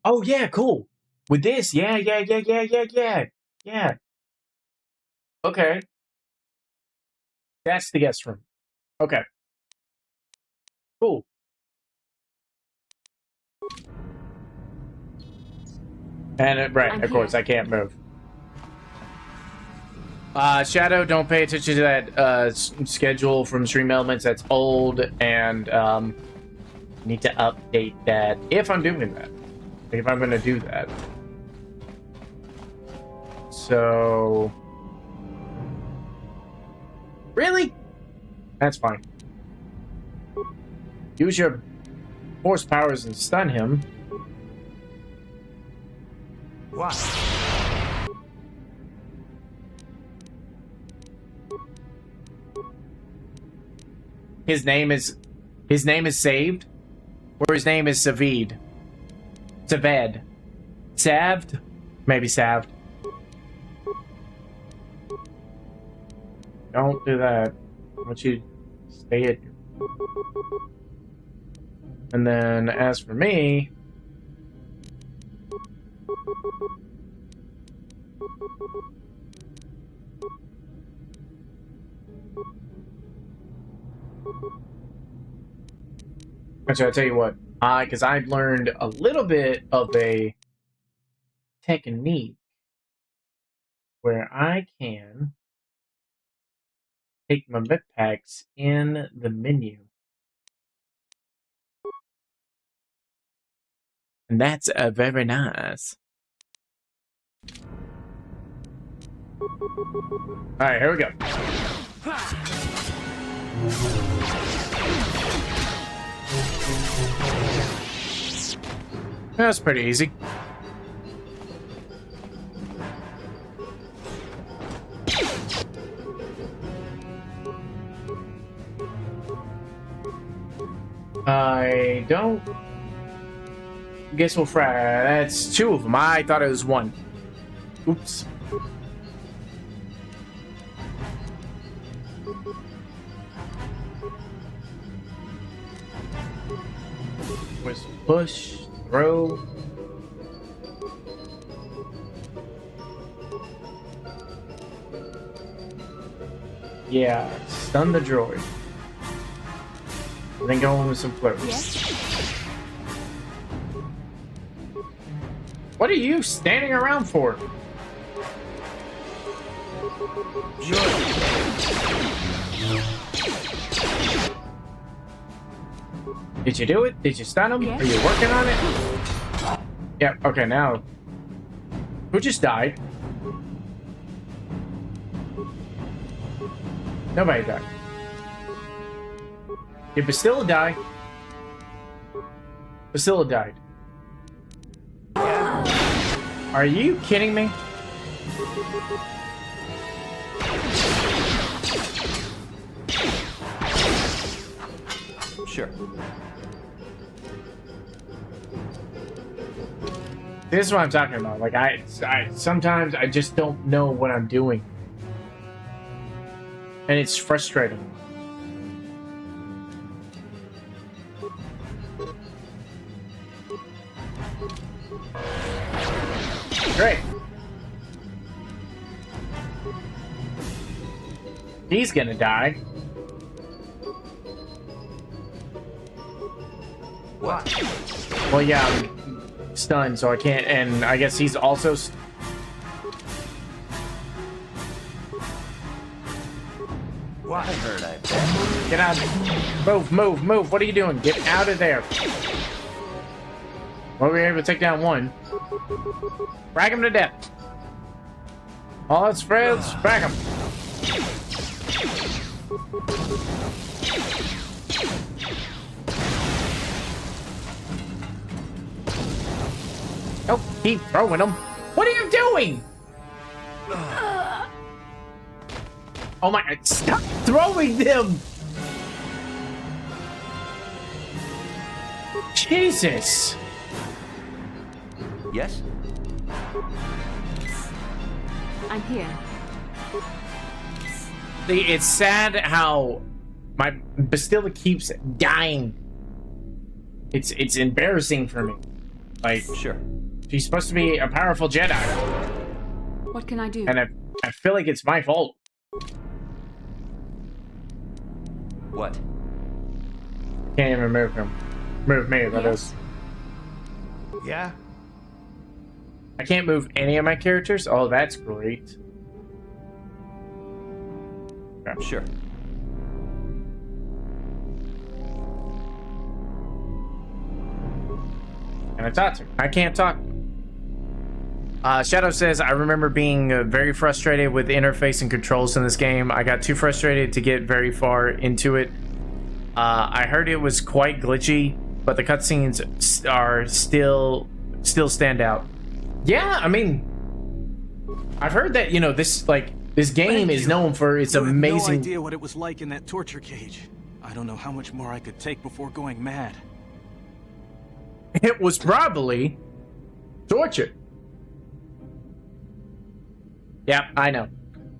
Oh yeah, cool. With this, yeah. Okay. That's the guest room. Okay. Cool. And right, of course, I can't move. Shadow, don't pay attention to that schedule from Stream Elements. That's old, and need to update that if I'm doing that. If I'm gonna do that. So really? That's fine. Use your force powers and stun him. What? His name is saved, or his name is Saved. Saved? Maybe Saved. Don't do that. I want you to stay at your... And then, as for me... Actually, I'll tell you what. Because I've learned a little bit of a technique where I can take my med packs in the menu. And that's very nice. Alright, here we go. That's pretty easy. I don't... Guess we'll fry. That's 2 of them. I thought it was 1. Oops. Whistle, push, throw. Yeah, stun the droid. then go home with some flowers. Yes? What are you standing around for? Did you do it? Did you stun him? Yes. Are you working on it? Yeah, okay, now. Who just died? Nobody died. Did Bastilla die? Bastilla died. Are you kidding me? Sure. This is what I'm talking about. Like, I sometimes I just don't know what I'm doing. And it's frustrating. Great. He's gonna die. What? Well, yeah, I'm stunned, so I can't. And I guess he's also. What? I heard I bet. Get out! Move, move, move! What are you doing? Get out of there! Well, we were able to take down one. Frag him to death. All its friends, frag him. Nope, keep throwing them. What are you doing? Oh my god, stop throwing them! Jesus! Yes? I'm here. It's sad how my Bastilla keeps dying. It's embarrassing for me. Like, Sure. she's supposed to be a powerful Jedi. What can I do? And I feel like it's my fault. What? Can't even move him. Move me, that is. Yeah? I can't move any of my characters? Oh, that's great. Okay. Sure. Can I talk to him? I can't talk. Shadow says, I remember being very frustrated with the interface and controls in this game. I got too frustrated to get very far into it. I heard it was quite glitchy, but the cutscenes are still stand out. Yeah, I mean, I've heard that, you know, this game is known for its amazing... I have no idea what it was like in that torture cage. I don't know how much more I could take before going mad. It was probably torture. Yeah, I know.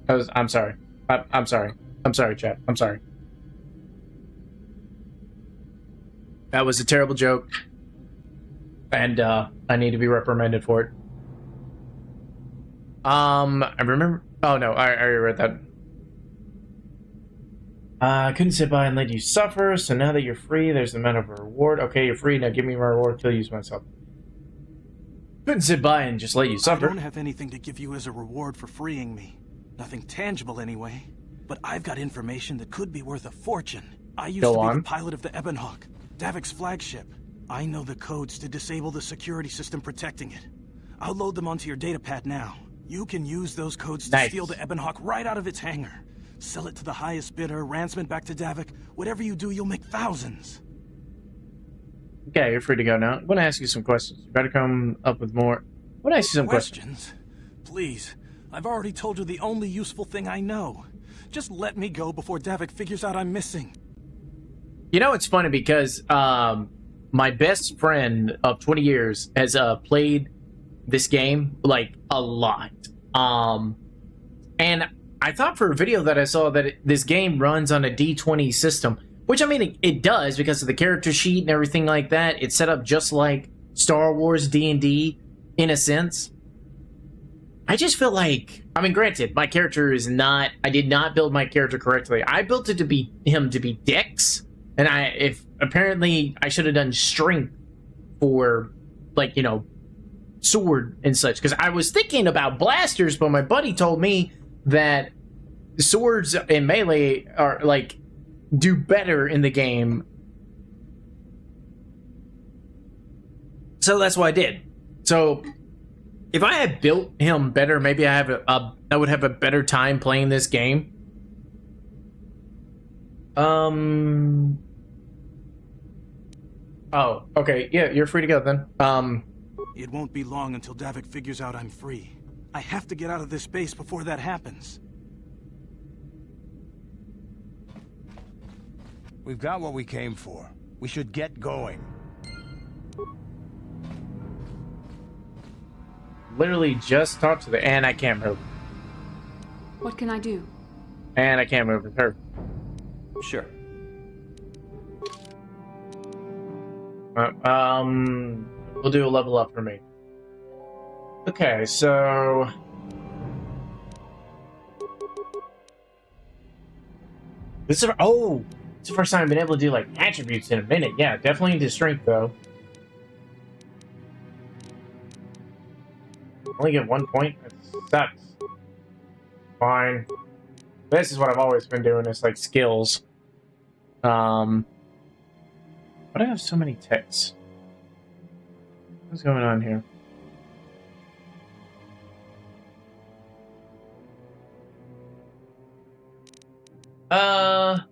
I'm sorry. I'm sorry. I'm sorry, chat. I'm sorry. That was a terrible joke. And, I need to be reprimanded for it. I remember... Oh, no, I already read that. I couldn't sit by and let you suffer, so now that you're free, there's the amount of a reward. Okay, you're free, now give me my reward till I use myself. Couldn't sit by and just let you suffer. I don't have anything to give you as a reward for freeing me. Nothing tangible, anyway. But I've got information that could be worth a fortune. I used to be the pilot of the Ebonhawk, Davik's flagship. I know the codes to disable the security system protecting it. I'll load them onto your datapad now. You can use those codes to steal the Ebonhawk right out of its hangar. Sell it to the highest bidder, ransom it back to Davik. Whatever you do, you'll make thousands. Okay, you're free to go now. I'm going to ask you some questions. You better come up with more. I'm going to ask you some questions. Please. I've already told you the only useful thing I know. Just let me go before Davik figures out I'm missing. You know, it's funny because my best friend of 20 years has played this game, like, a lot. And I thought for a video that I saw that this game runs on a D20 system, which, I mean, it does because of the character sheet and everything like that. It's set up just like Star Wars D&D, in a sense. I just feel like, I mean, granted, my character is not, I did not build my character correctly. I built it to be him to be Dex, And apparently I should have done strength for, like, you know, sword and such, because I was thinking about blasters, but my buddy told me that swords in melee are, like, do better in the game. So that's what I did. So if I had built him better, maybe I would have a better time playing this game. Oh, okay. Yeah, you're free to go then. It won't be long until Davik figures out I'm free. I have to get out of this base before that happens. We've got what we came for. We should get going. Literally just talked to the... And I can't move. What can I do? And I can't move with her. Sure. We'll do a level up for me. Okay, so... This is... Oh! It's the first time I've been able to do, like, attributes in a minute. Yeah, definitely into strength, though. Only get 1 point? That sucks. Fine. This is what I've always been doing, is, like, skills. Why do I have so many ticks? What's going on here?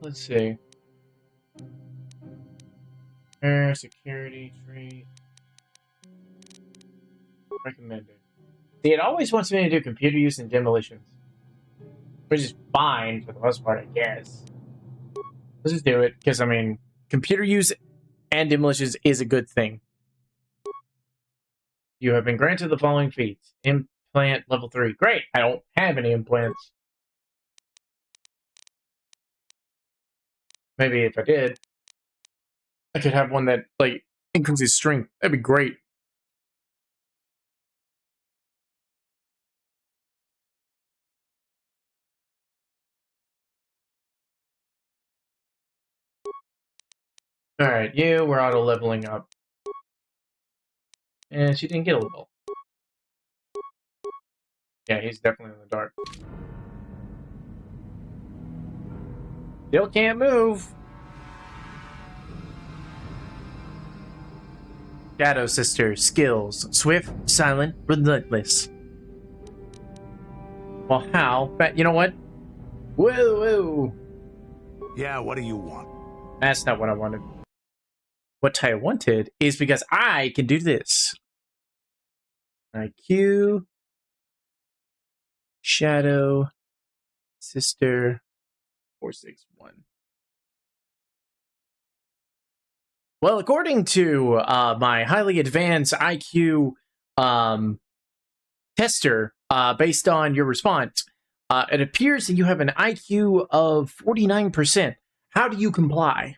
Let's see. Air security tree. Recommended. See, it always wants me to do computer use and demolitions. Which is fine for the most part, I guess. Let's just do it, because, I mean, computer use and demolitions is a good thing. You have been granted the following feats. Implant level 3. Great! I don't have any implants. Maybe if I did, I could have one that, like, increases strength. That'd be great. Alright, we're auto-leveling up. And she didn't get a level. Yeah, he's definitely in the dark. Still can't move. Shadow Sister skills: swift, silent, relentless. Well, how? But you know what? Woo! Yeah, what do you want? That's not what I wanted. What I wanted is because I can do this. IQ. Shadow Sister 461. Well, according to my highly advanced IQ tester, based on your response, it appears that you have an IQ of 49%. How do you comply?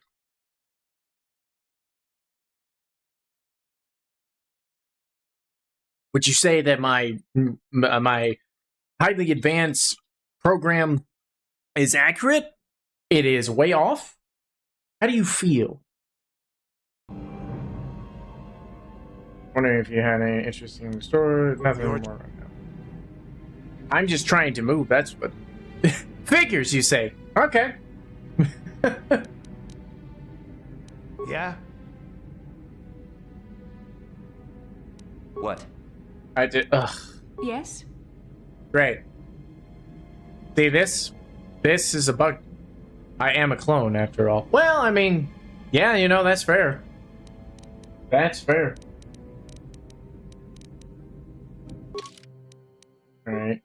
Would you say that my highly advanced program is accurate? It is way off? How do you feel? Wondering if you had any interesting story. Nothing more right now. I'm just trying to move. That's what... Figures, you say. Okay. Yeah? What? I did... Ugh. Yes? Great. See, this is a bug. I am a clone, after all. Well, I mean, yeah, you know, that's fair. That's fair. Alright.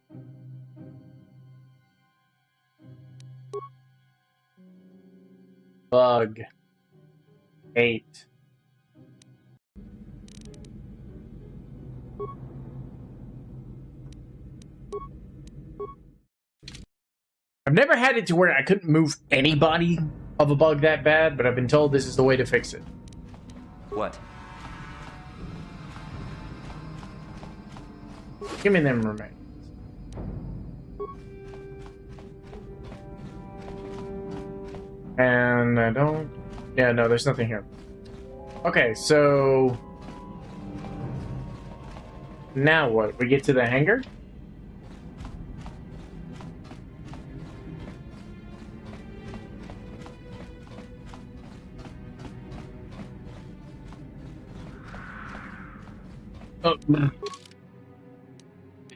Bug. 8. I've never had it to where I couldn't move anybody of a bug that bad, but I've been told this is the way to fix it. What? Give me them remains. And I don't Yeah, no, there's nothing here. Okay, so now what? We get to the hangar? Oh, they're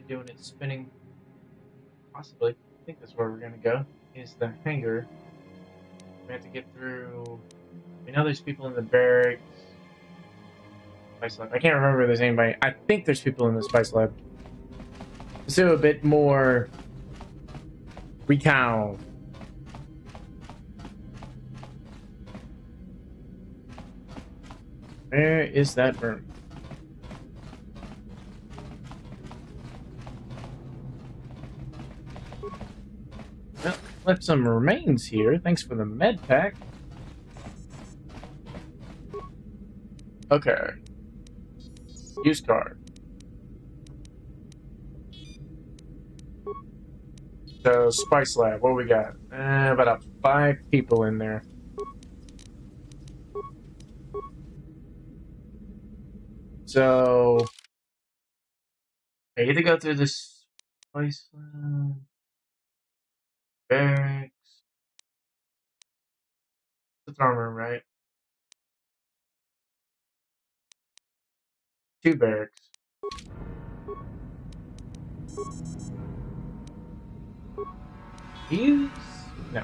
doing it spinning. Possibly. I think that's where we're gonna go. Is the hangar. We have to get through. We know there's people in the barracks. Spice lab. I can't remember if there's anybody. I think there's people in the spice lab. Let's do a bit more recount. Where is that room? Well, left some remains here. Thanks for the med pack. Okay. Use card. So, Spice Lab, what we got? About 5 people in there. So, I get to go through this Spice Lab. Barracks. The throne room, right? 2 barracks. Use? No.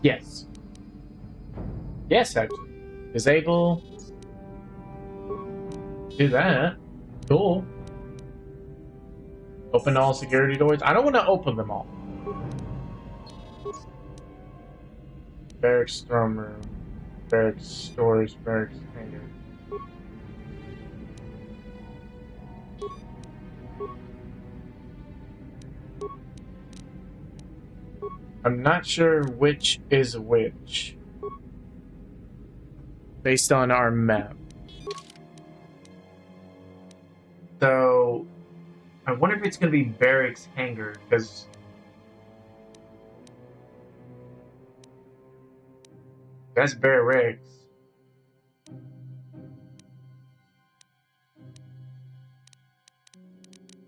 Yes. Yes, actually. Disable. Do that. Cool. Open all security doors. I don't want to open them all. Barracks throne room. Barracks storage. Barracks hangar. I'm not sure which is which. Based on our map. So, I wonder if it's going to be barracks hangar, because that's barracks.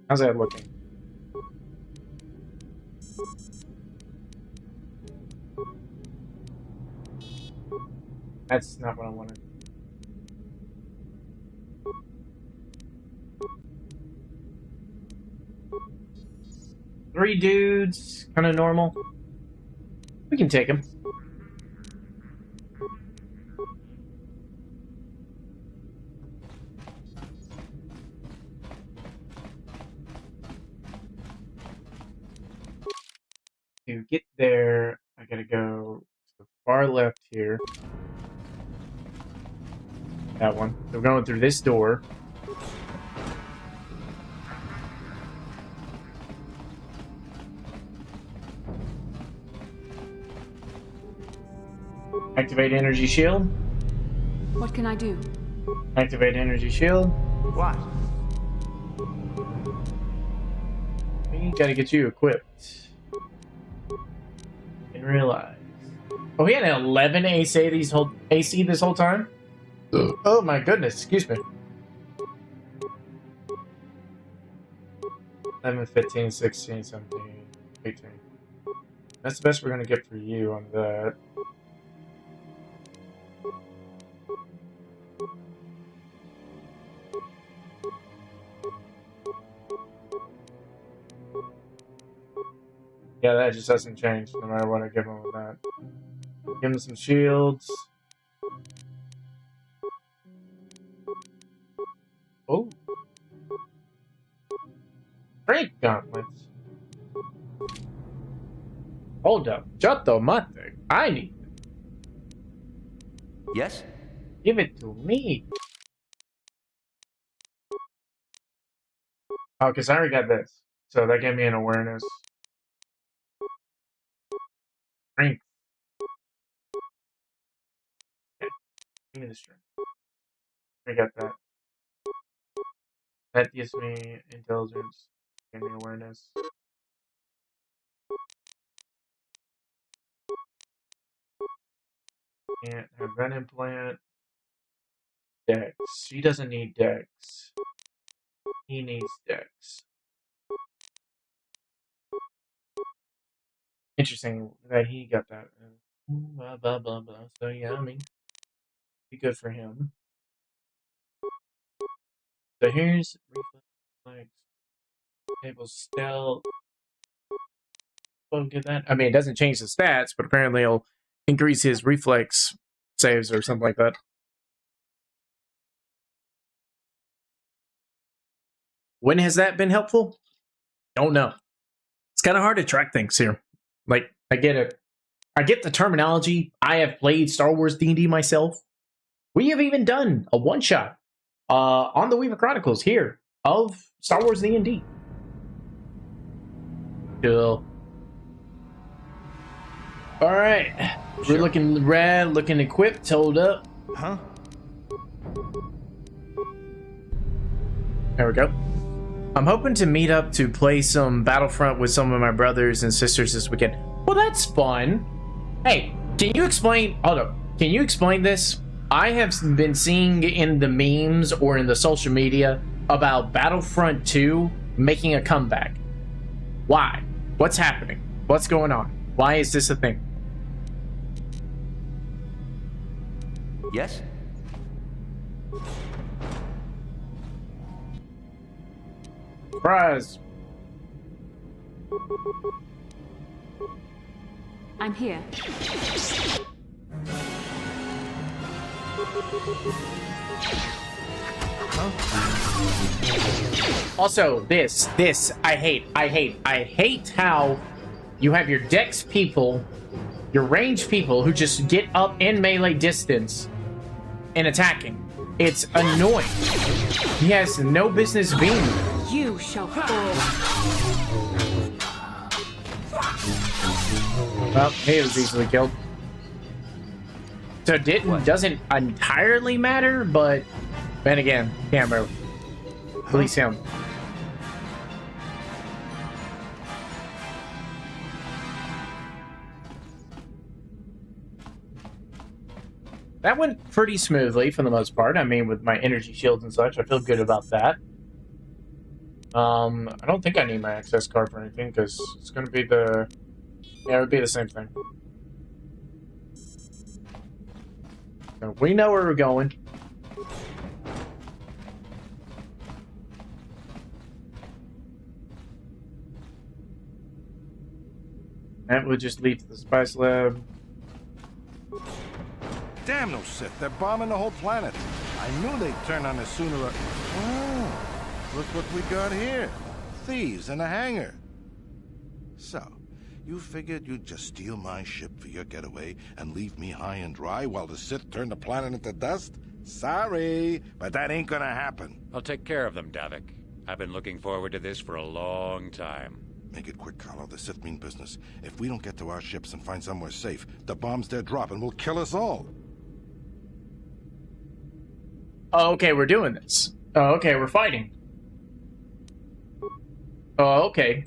How's that looking? That's not what I wanted. Three dudes, kind of normal. We can take them. To get there, I gotta go to the far left here. That one. So we're going through this door. Activate energy shield. What can I do? Activate energy shield. What? We gotta get you equipped. Didn't realize. Oh, he had an 11 AC this whole time? Oh my goodness, excuse me. 11, 15, 16, 17, 18. That's the best we're gonna get for you on that. Yeah, that just hasn't changed no matter what I give him with that. Give him some shields. Oh. Great gauntlets. Hold up. Giotto mate. I need it. Yes? Give it to me. Oh, because I already got this. So that gave me an awareness. Strength. Okay. Give me the strength. I got that. That gives me intelligence. Give me awareness. Can't have that implant. Dex. She doesn't need Dex. He needs Dex. Interesting that he got that. Blah, blah, blah, blah. So, yeah, I mean, be good for him. So here's reflex, table stealth. Don't get that. I mean, it doesn't change the stats, but apparently it'll increase his reflex saves or something like that. When has that been helpful? Don't know. It's kind of hard to track things here. Like, I get it. I get the terminology. I have played Star Wars D&D myself. We have even done a one-shot on the Weaver Chronicles here of Star Wars D&D. Cool. Alright. Sure. We're looking rad, looking equipped. Hold up. Huh? There we go. I'm hoping to meet up to play some Battlefront with some of my brothers and sisters this weekend. Well, that's fun. Hey, can you explain... Hold up. Can you explain this? I have been seeing in the memes or in the social media about Battlefront 2 making a comeback. Why? What's happening? What's going on? Why is this a thing? Yes? Surprise! I'm here. Also, this, I hate how you have your Dex people, your ranged people who just get up in melee distance and attacking. It's annoying. He has no business being there. You shall fall. Well, he was easily killed. So it doesn't entirely matter, but then again, can't move. Release him. That went pretty smoothly for the most part. I mean, with my energy shields and such, I feel good about that. I don't think I need my access card for anything, because it's going to be the... Yeah, it would be the same thing. So we know where we're going. That would just lead to the Spice Lab. Damn those Sith, they're bombing the whole planet. I knew they'd turn on us sooner or... Oh, look what we got here. Thieves in a hangar. So, you figured you'd just steal my ship for your getaway and leave me high and dry while the Sith turn the planet into dust? Sorry, but that ain't gonna happen. I'll take care of them, Davik. I've been looking forward to this for a long time. Make it quick, Carlo. The Sith mean business. If we don't get to our ships and find somewhere safe, the bombs they're dropping will kill us all. Oh, okay, we're doing this. Oh, okay, we're fighting. Oh, okay.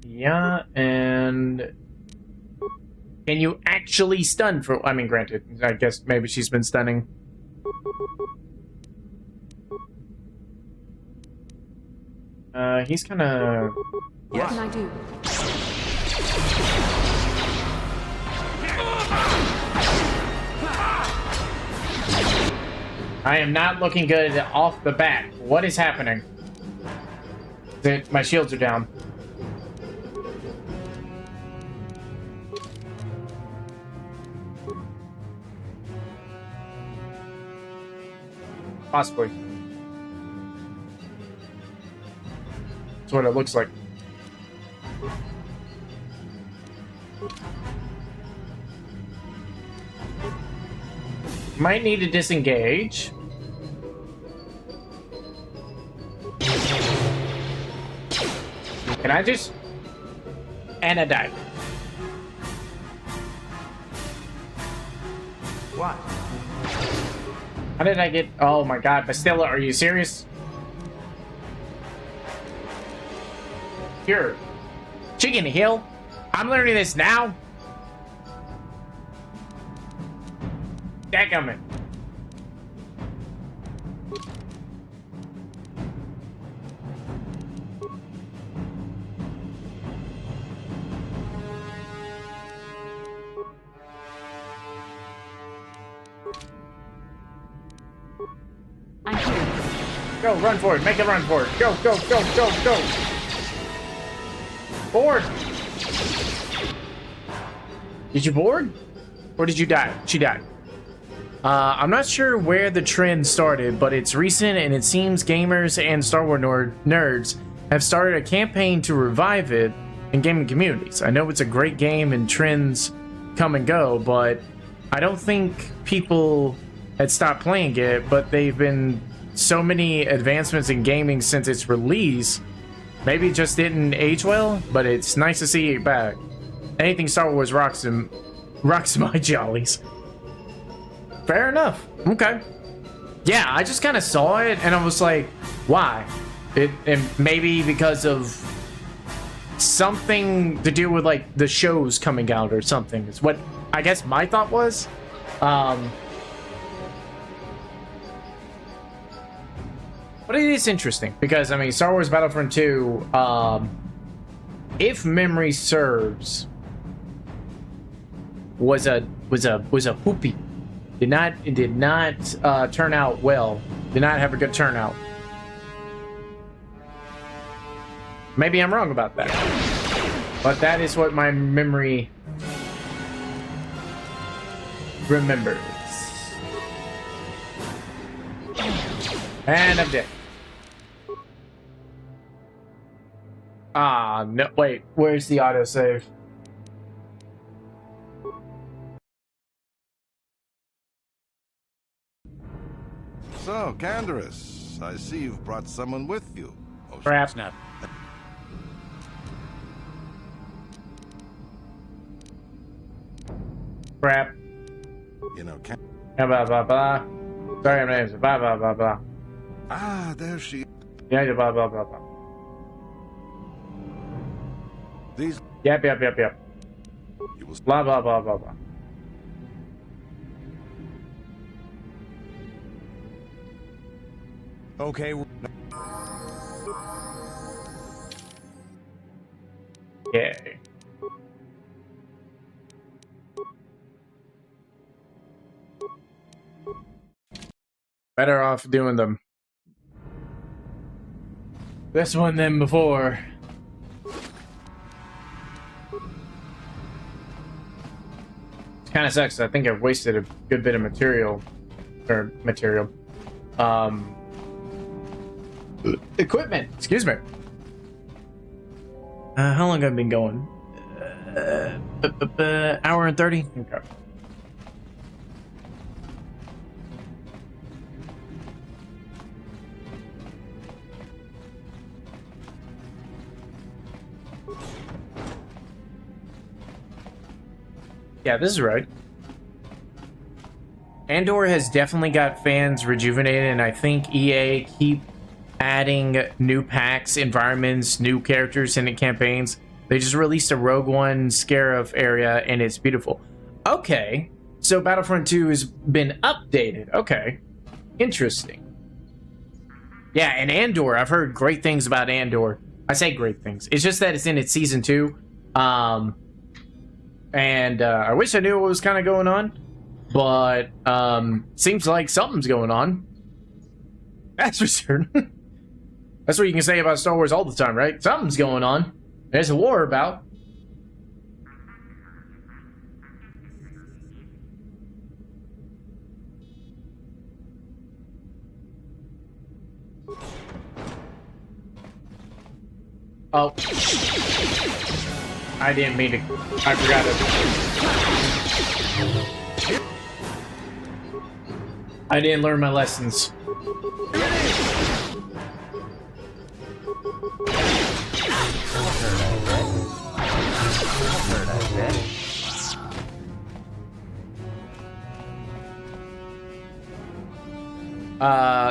Yeah, and... Can you actually stun for... I mean, granted, I guess maybe she's been stunning. He's kinda... What can I do? I am not looking good off the bat. What is happening? My shields are down. Possibly. That's what it looks like. Might need to disengage. Can I just... And I died. What? How did I get... Oh my god, Bastilla, are you serious? Here. Chicken Hill. I'm learning this now? Dadgummit. I'm here. Go, run for it. Make a run for it. Go, go, go, go, go. Board. Did you board? Or did you die? She died. I'm not sure where the trend started, but it's recent and it seems gamers and Star Wars nerds have started a campaign to revive it in gaming communities. I know it's a great game and trends come and go, but I don't think people had stopped playing it, but they've been so many advancements in gaming since its release. Maybe it just didn't age well, but it's nice to see it back. Anything Star Wars rocks my jollies. Fair enough. Okay. Yeah, I just kind of saw it and I was like, why? And maybe because of something to do with like the shows coming out or something. It's what I guess my thought was. But it is interesting because I mean, Star Wars Battlefront 2, if memory serves, was a poopy. It did not turn out well. Did not have a good turnout. Maybe I'm wrong about that, but that is what my memory remembers. And I'm dead. Ah, no, wait, where's the autosave? So, Candaris, I see you've brought someone with you. Oh, Crap. Snap. Crap. You know, Blah, blah, blah. Sorry, I'm names. Blah, blah, blah, blah. Ah, there she... Yeah, blah, blah, blah, blah. These... Yep. You will... Blah, blah, blah, blah, blah. Okay. Okay. Better off doing them this one than before. Kind of sucks. I think I've wasted a good bit of material. Equipment. Excuse me. How long have I been going? Hour and 30? Okay. Yeah, this is right. Andor has definitely got fans rejuvenated, and I think EA keep adding new packs, environments, new characters in the campaigns. They just released a Rogue One Scarif area, and it's beautiful. Okay, so Battlefront 2 has been updated. Okay, interesting. Yeah, and Andor, I've heard great things about Andor. I say great things. It's just that it's in its season 2. And I wish I knew what was kind of going on, but seems like something's going on. That's for certain. That's what you can say about Star Wars all the time, right? Something's going on. There's a war about. Oh. I didn't mean to. I forgot it. I didn't learn my lessons.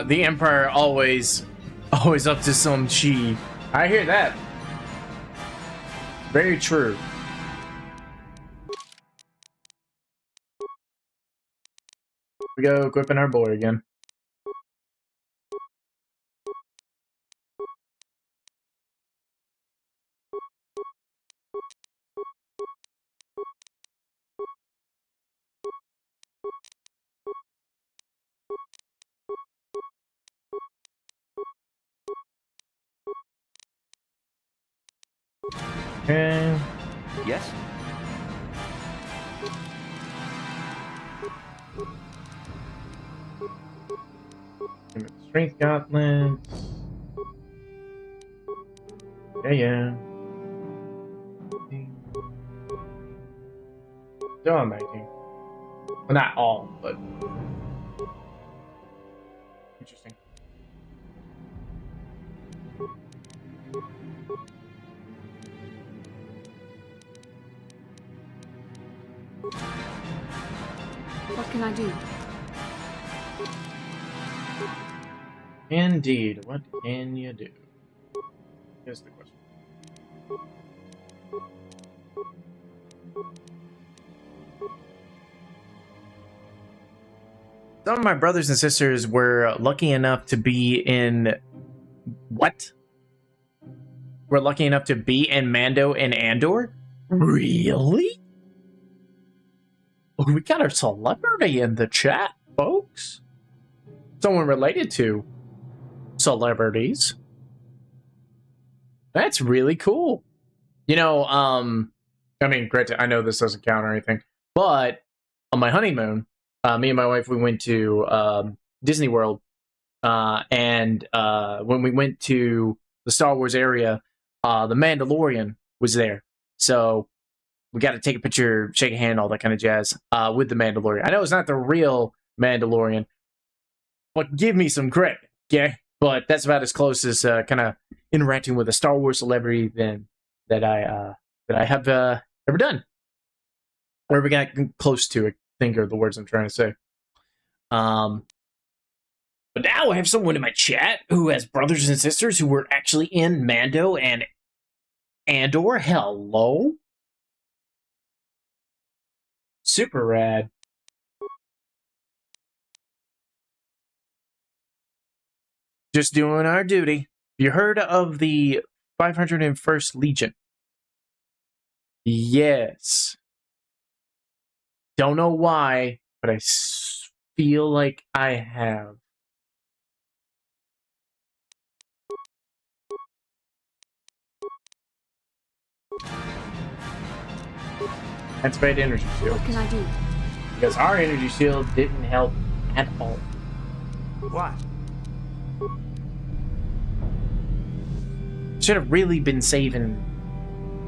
The Empire always up to some chi. I hear that. Very true. We go equipping our boy again. Okay. Yes? Strength gauntlets. Yeah. Still on 19. Well, not all, but interesting. What can I do? Indeed, what can you do? Here's the question. Some of my brothers and sisters were lucky enough to be in... What? We're lucky enough to be in Mando and Andor? Really? We got a celebrity in the chat, folks. Someone related to celebrities. That's really cool. You know, I mean, granted, I know this doesn't count or anything, but on my honeymoon, me and my wife, we went to Disney World, and when we went to the Star Wars area, the Mandalorian was there. So we got to take a picture, shake a hand, all that kind of jazz with the Mandalorian. I know it's not the real Mandalorian, but give me some credit, okay? But that's about as close as kind of interacting with a Star Wars celebrity that I have ever done. Or we got close to it. Think are the words I'm trying to say. But now I have someone in my chat who has brothers and sisters who were actually in Mando and Andor. Hello. Super rad. Just doing our duty. You heard of the 501st Legion? Yes. Don't know why, but I feel like I have. Activate energy shield. What can I do? Because our energy shield didn't help at all. What? Should have really been saving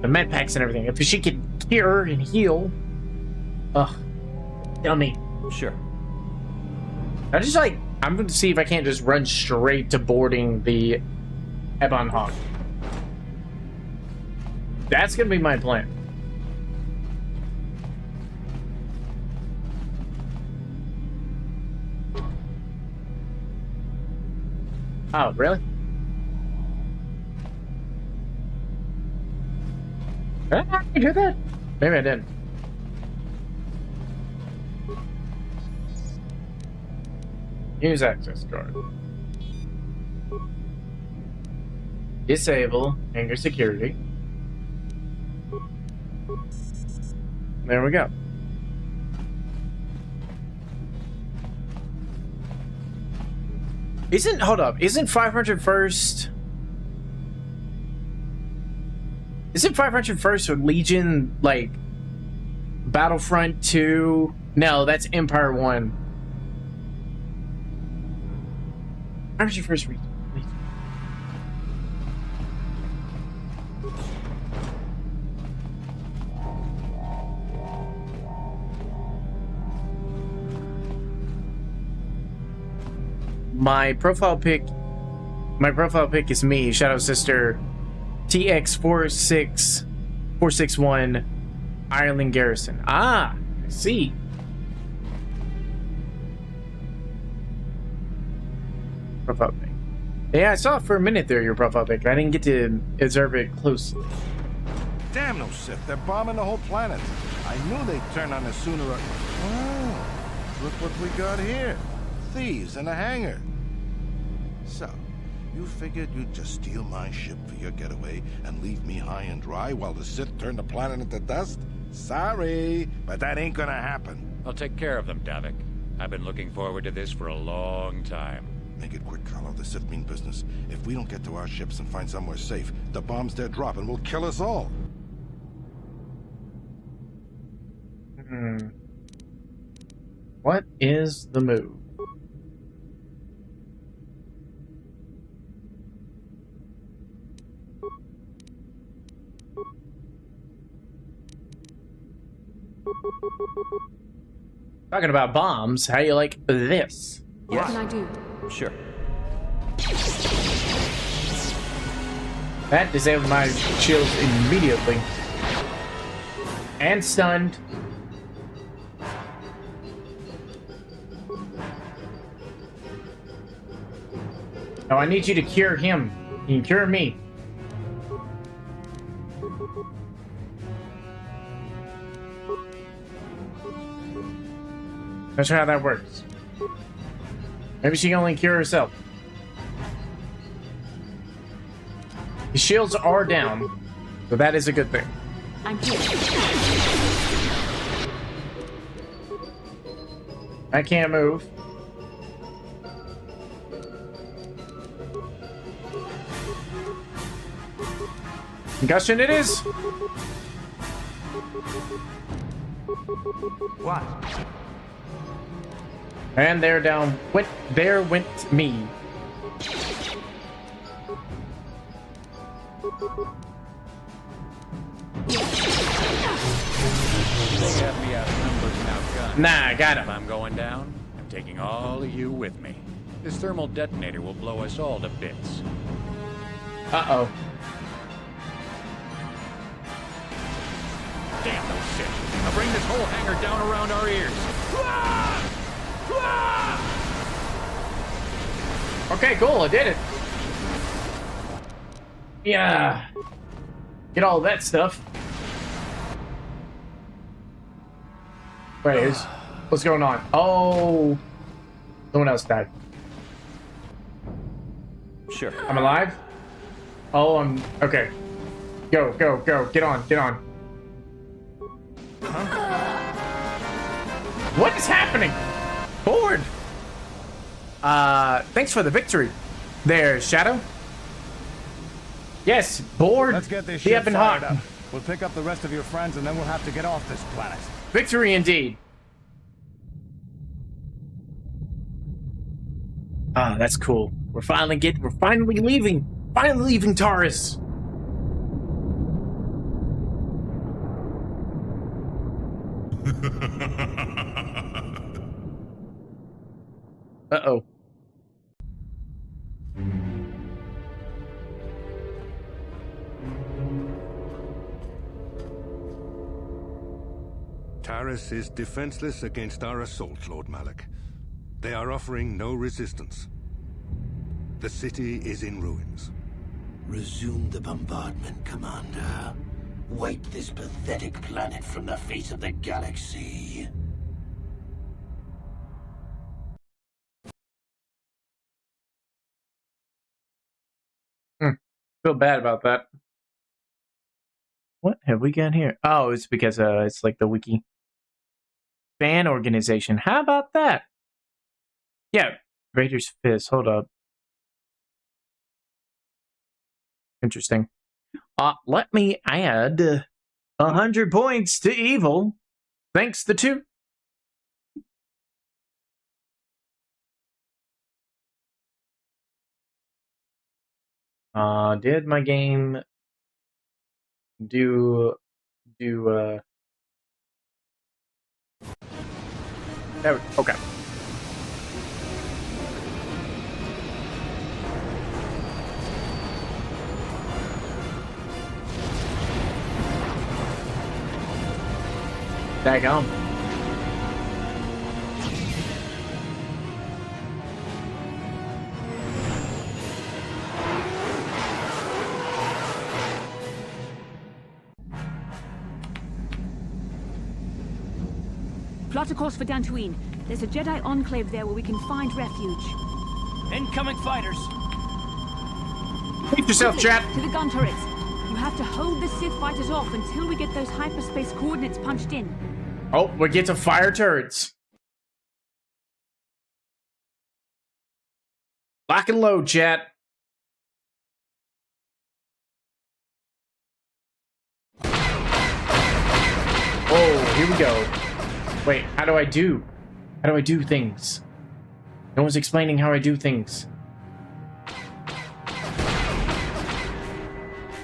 the med packs and everything. If she could cure and heal. Ugh. Dummy. Sure. I just I'm going to see if I can't just run straight to boarding the Ebon Hawk. That's going to be my plan. Oh, really? Did I do that? Maybe I didn't. Use access card. Disable hangar security. There we go. Hold up, isn't 501st... Isn't 501st or Legion, like, Battlefront 2? No, that's Empire 1. 501st Legion. My profile pic is me, Shadow Sister, TX46461, Ireland Garrison. Ah, I see. Profile pic. Yeah, I saw it for a minute there, your profile pic. I didn't get to observe it closely. Damn those Sith, they're bombing the whole planet. I knew they'd turn on us sooner or... Oh, Look what we got here. Thieves in a hangar. So, you figured you'd just steal my ship for your getaway and leave me high and dry while the Sith turn the planet into dust? Sorry, but that ain't gonna happen. I'll take care of them, Davik. I've been looking forward to this for a long time. Make it quick, Carlo. The Sith mean business. If we don't get to our ships and find somewhere safe, the bombs they're dropping will kill us all. What is the move? Talking about bombs, how you like this? What can I do? Sure. That disabled my shields immediately. And stunned. Oh, I need you to cure him. You can cure me. Not sure how that works. Maybe she can only cure herself. The shields are down, so that is a good thing. I'm here. I can't move. Concussion it is. What? And they're down. There went me. They have me outnumbered and outgunned. Nah, I got him. If I'm going down, I'm taking all of you with me. This thermal detonator will blow us all to bits. Uh-oh. Damn those Sith! I'll bring this whole hangar down around our ears. Okay, cool. I did it. Yeah. Get all that stuff. Wait, what's going on? Oh. Someone else died. Sure. I'm alive? Oh, I'm... Okay. Go, go, go. Get on, get on. What is happening? Forward! Thanks for the victory. There, Shadow. Yes, board. Let's get this the ship Ebon fired Hawk. up. We'll pick up the rest of your friends and then we'll have to get off this planet. Victory indeed. Ah, that's cool. We're finally leaving. Finally leaving Taris. Uh-oh. Taris is defenseless against our assault, Lord Malak. They are offering no resistance. The city is in ruins. Resume the bombardment, Commander. Wipe this pathetic planet from the face of the galaxy. Feel bad about that. What have we got here? Oh, it's because it's like the wiki. Fan organization. How about that? Yeah, Raider's Fist. Hold up. Interesting. Let me add 100 points to evil. Thanks to 2. Did my game do there okay. Daggone. Plot a course for Dantooine. There's a Jedi enclave there where we can find refuge. Incoming fighters. Keep yourself, chat. To the gun turrets. You have to hold the Sith fighters off until we get those hyperspace coordinates punched in. Oh, we get to fire turrets. Lock and load, chat. Oh, here we go. Wait, how do I do? How do I do things? No one's explaining how I do things.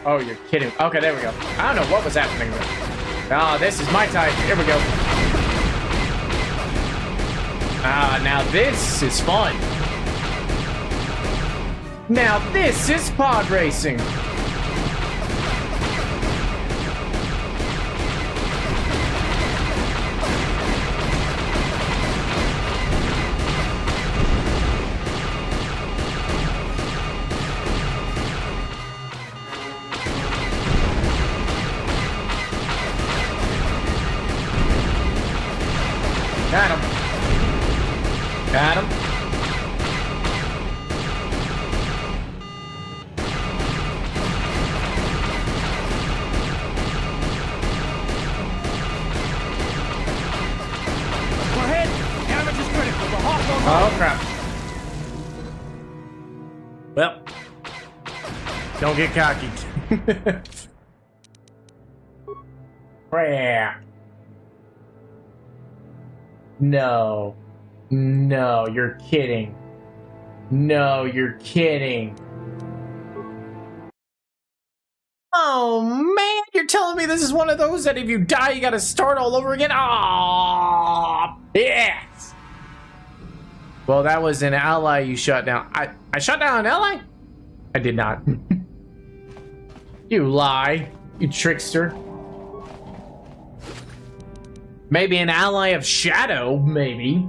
Oh, you're kidding. Okay, there we go. I don't know what was happening there. Oh, this is my type. Here we go. Ah, now this is fun. Now this is pod racing. Got him. Got him. We're hit. Damage is critical. The Hawk won't Oh, crap. Well, don't get cocky. Crap. No. No, you're kidding. No, you're kidding. Oh, man, you're telling me this is one of those that if you die, you gotta start all over again? Oh, yes! Well, that was an ally you shot down. I shot down an ally? I did not. You lie, you trickster. Maybe an ally of Shadow, maybe.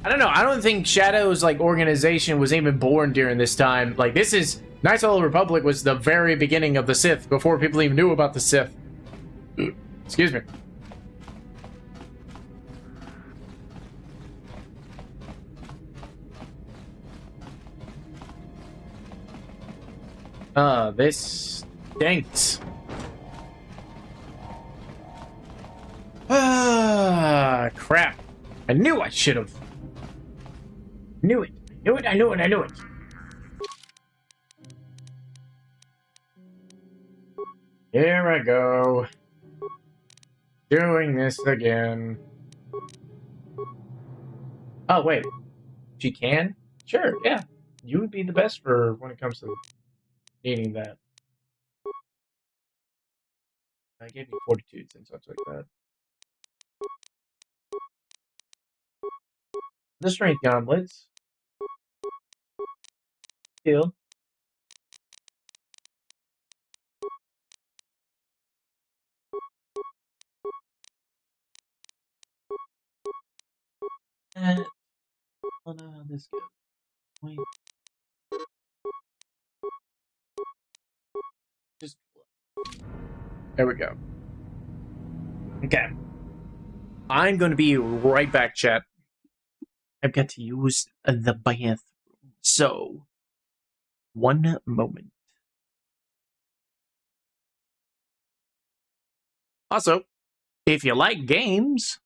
I don't know. I don't think Shadow's like organization was even born during this time. Like this is Knights of the Republic was the very beginning of the Sith before people even knew about the Sith. Excuse me. This stinks. Ah, crap. I knew I should have. Knew it. Knew it. I knew it. I knew it. Here I go. Doing this again. Oh, wait. She can? Sure, yeah. You would be the best for when it comes to needing that. I gave you fortitudes and such like that. The strength gauntlets. Heal. And oh no, how this goes. Wait. Just there we go. Okay. I'm gonna be right back, chat. I've got to use the bathroom. So, one moment. Also, if you like games,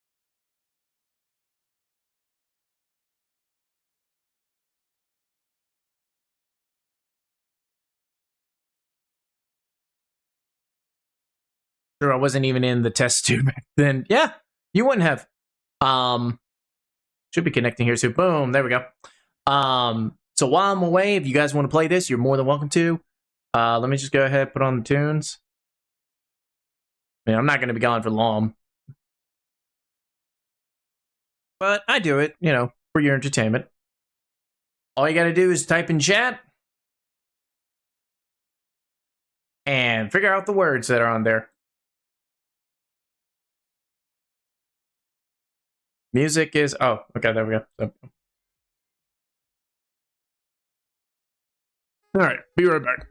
sure, I wasn't even in the test tube back then. Yeah, you wouldn't have. Should be connecting here soon. Boom, there we go. So while I'm away, if you guys want to play this, you're more than welcome to. Let me just go ahead, put on the tunes. I mean, I'm not going to be gone for long. But I do it, you know, for your entertainment. All you got to do is type in chat. And figure out the words that are on there. Music is... Oh, okay, there we go. So. All right, be right back.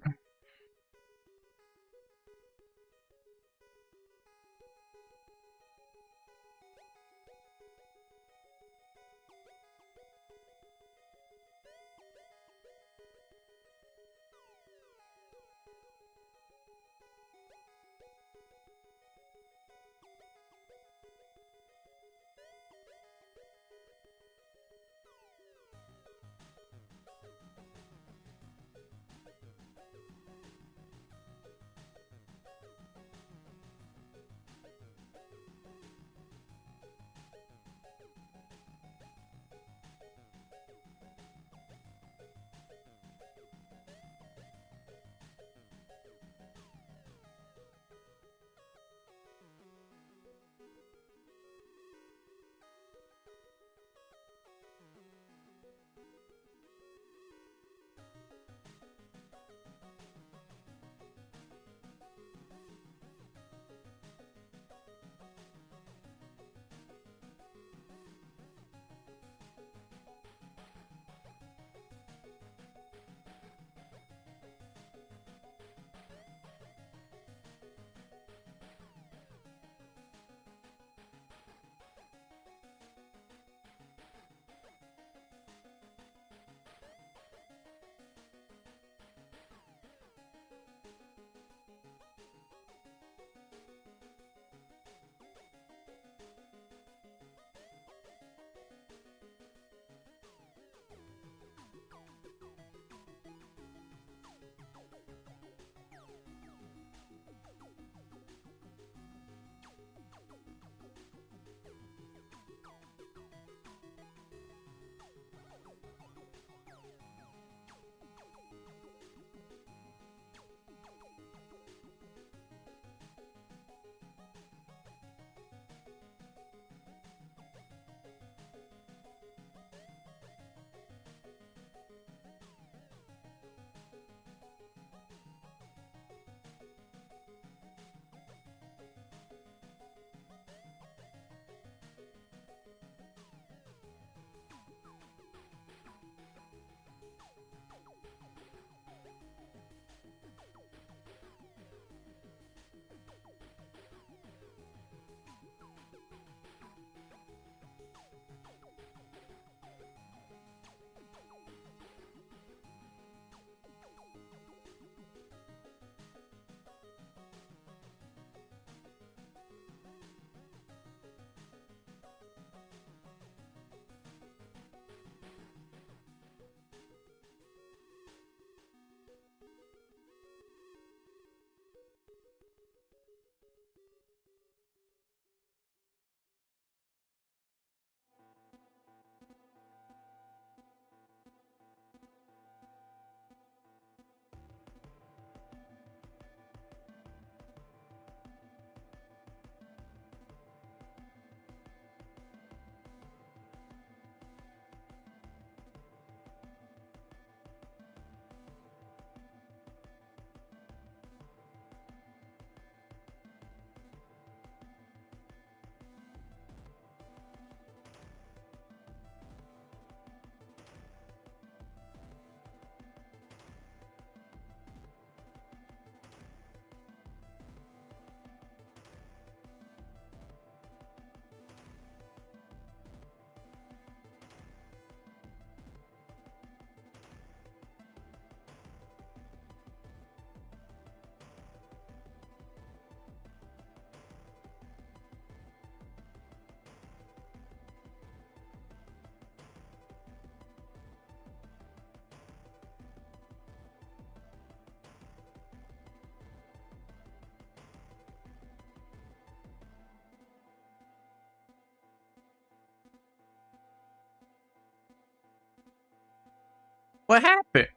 What happened?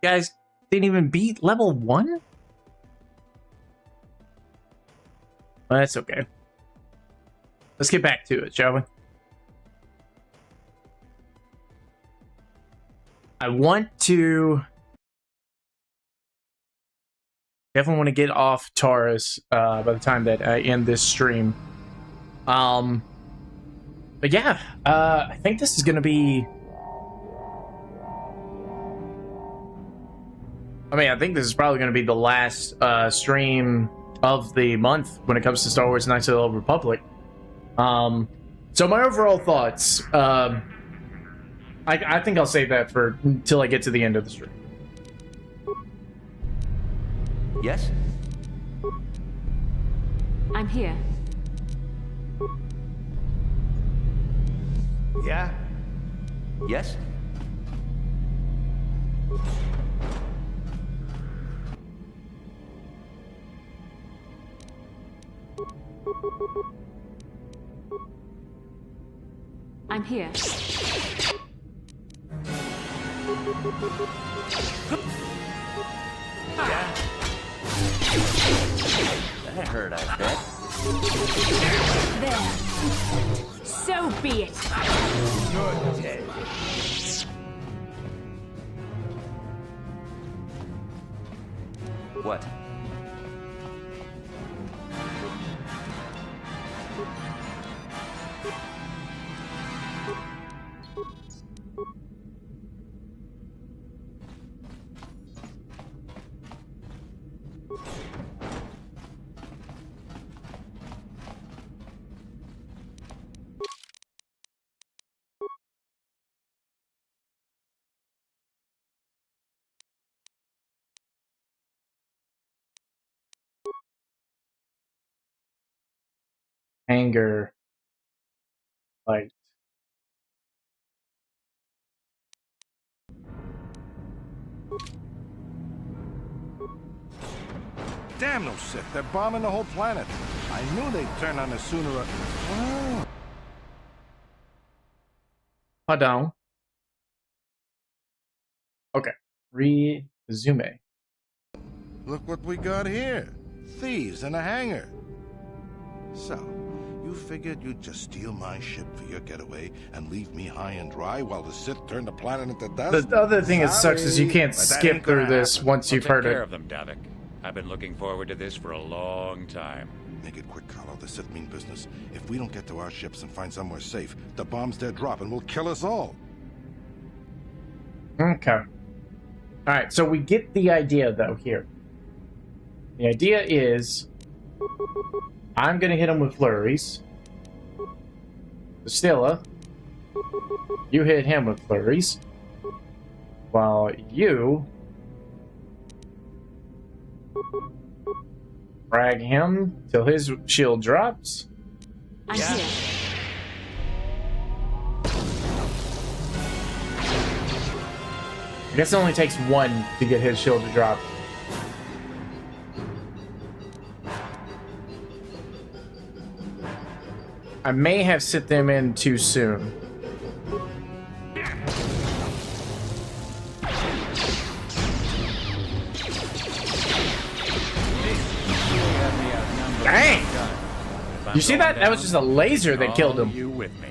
You guys didn't even beat level 1? Well, that's okay. Let's get back to it, shall we? I want to... definitely want to get off Taris by the time that I end this stream. But yeah, I think this is going to be... I mean, I think this is probably going to be the last stream of the month when it comes to Star Wars Knights of the Old Republic. So my overall thoughts, I think I'll save that for until I get to the end of the stream. Yes? I'm here. Yeah? Yes? I'm here. Yeah. That hurt, I bet. There. So be it. Good, Ted. What? Anger. Like... Damn those Sith, they're bombing the whole planet. I knew they'd turn on us sooner or... Oh. Pardon. Okay. Resume. Look what we got here. Thieves in a hangar. So, you figured you'd just steal my ship for your getaway and leave me high and dry while the Sith turn the planet into dust? The other thing that sucks is you can't skip through this once you've heard Take care it. of them, Davik. I've been looking forward to this for a long time. Make it quick, Carlo. The Sith mean business. If we don't get to our ships and find somewhere safe, the bombs they're dropping will kill us all. Okay. Alright, so we get the idea, though, here. The idea is... I'm gonna hit him with flurries. Stilla, you hit him with flurries. While you frag him till his shield drops. I'm here. I guess it only takes one to get his shield to drop. I may have sit them in too soon. Dang! You see that? That was just a laser that killed him. You with me?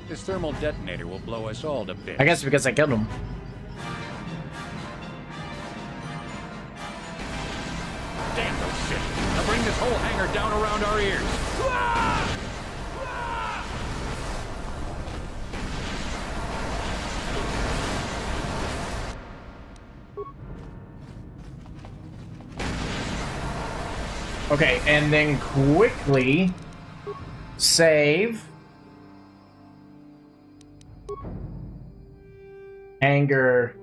This thermal detonator will blow us all to bits. I guess because I killed him. Damn those shit! Now bring this whole hangar down around our ears. Okay, and then quickly save anger.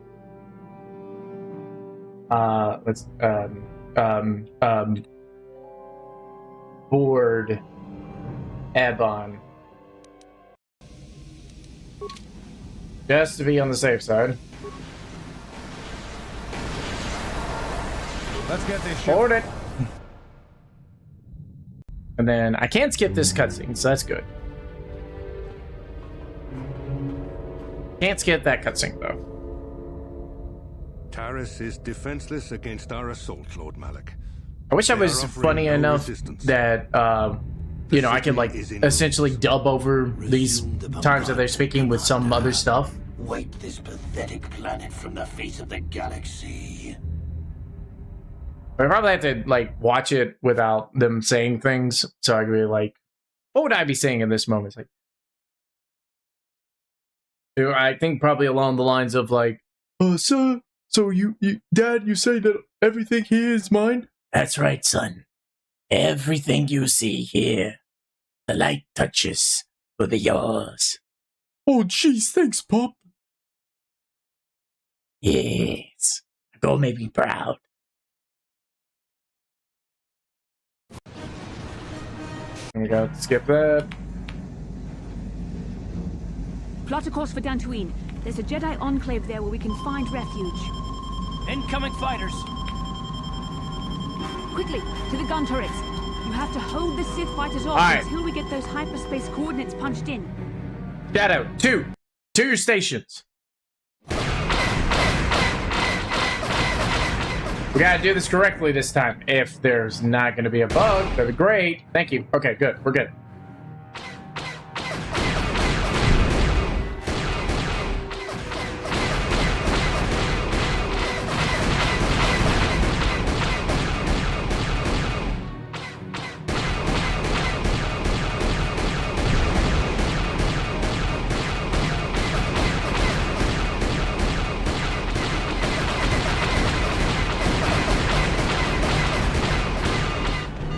Let's board Ebon. Just to be on the safe side. Let's get this shit. Board it. And then I can't skip this cutscene, so that's good. Can't skip that cutscene, though. Taris is defenseless against our assault, Lord Malik. I wish I was funny enough that, you know, I could, like, essentially dub over these times that they're speaking with some other stuff. Wipe this pathetic planet from the face of the galaxy. I probably have to, like, watch it without them saying things, so I could be like, what would I be saying in this moment? It's like, I think probably along the lines of, like, so Dad, you say that everything here is mine? That's right, son. Everything you see here, the light touches, will be yours. Oh, jeez, thanks, Pop. Yes. Go make me proud. There we go. Skip that. Plot a course for Dantooine. There's a Jedi enclave there where we can find refuge. Incoming fighters! Quickly, to the gun turrets. You have to hold the Sith fighters off until we get those hyperspace coordinates punched in. Shadow, to your stations. We gotta do this correctly this time. If there's not gonna be a bug, that'd be great. Thank you. Okay, good. We're good.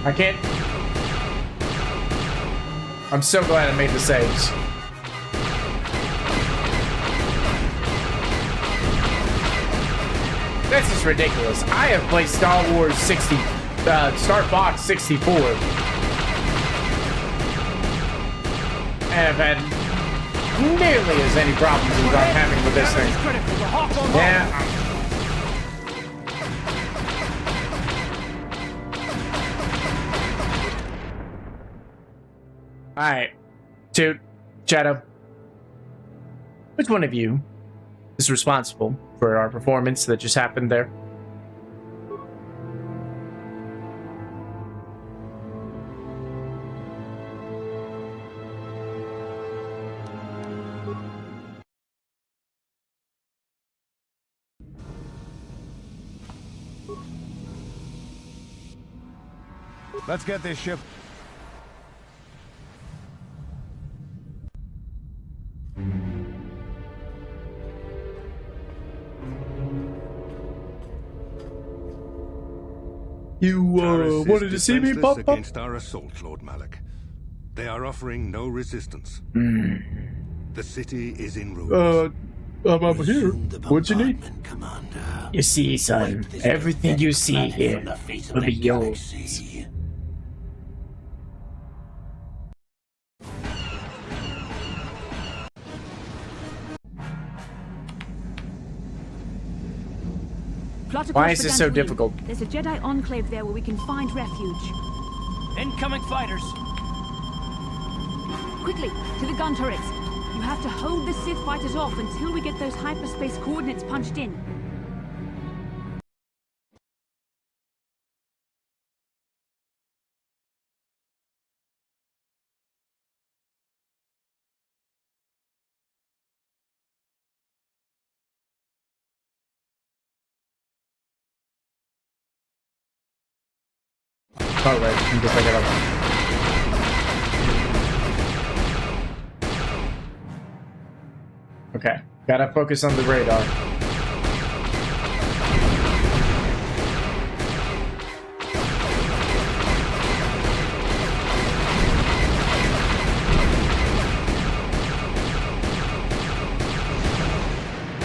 I can't. I'm so glad I made the saves. This is ridiculous. I have played Star Wars 60, Star Fox 64, and I've had nearly as many problems as I'm having with this thing. Yeah. Alright, Toot, Shadow, which one of you is responsible for our performance that just happened there? Let's get this ship. You Taris wanted to is see me, defenseless Papa? against our assault, Lord Malik. They are offering no resistance. The city is in ruins. I'm over here. Resume the What you need? bombardment, Commander. You see, son, Wipe this everything you pathetic see planet here from the face of will the be yours. galaxy. Plot Why across is the this so Dantooine. difficult? There's a Jedi enclave there where we can find refuge. Incoming fighters. Quickly, to the gun turrets. You have to hold the Sith fighters off until we get those hyperspace coordinates punched in. Oh, right. You can just pick it up. Okay. Gotta focus on the radar.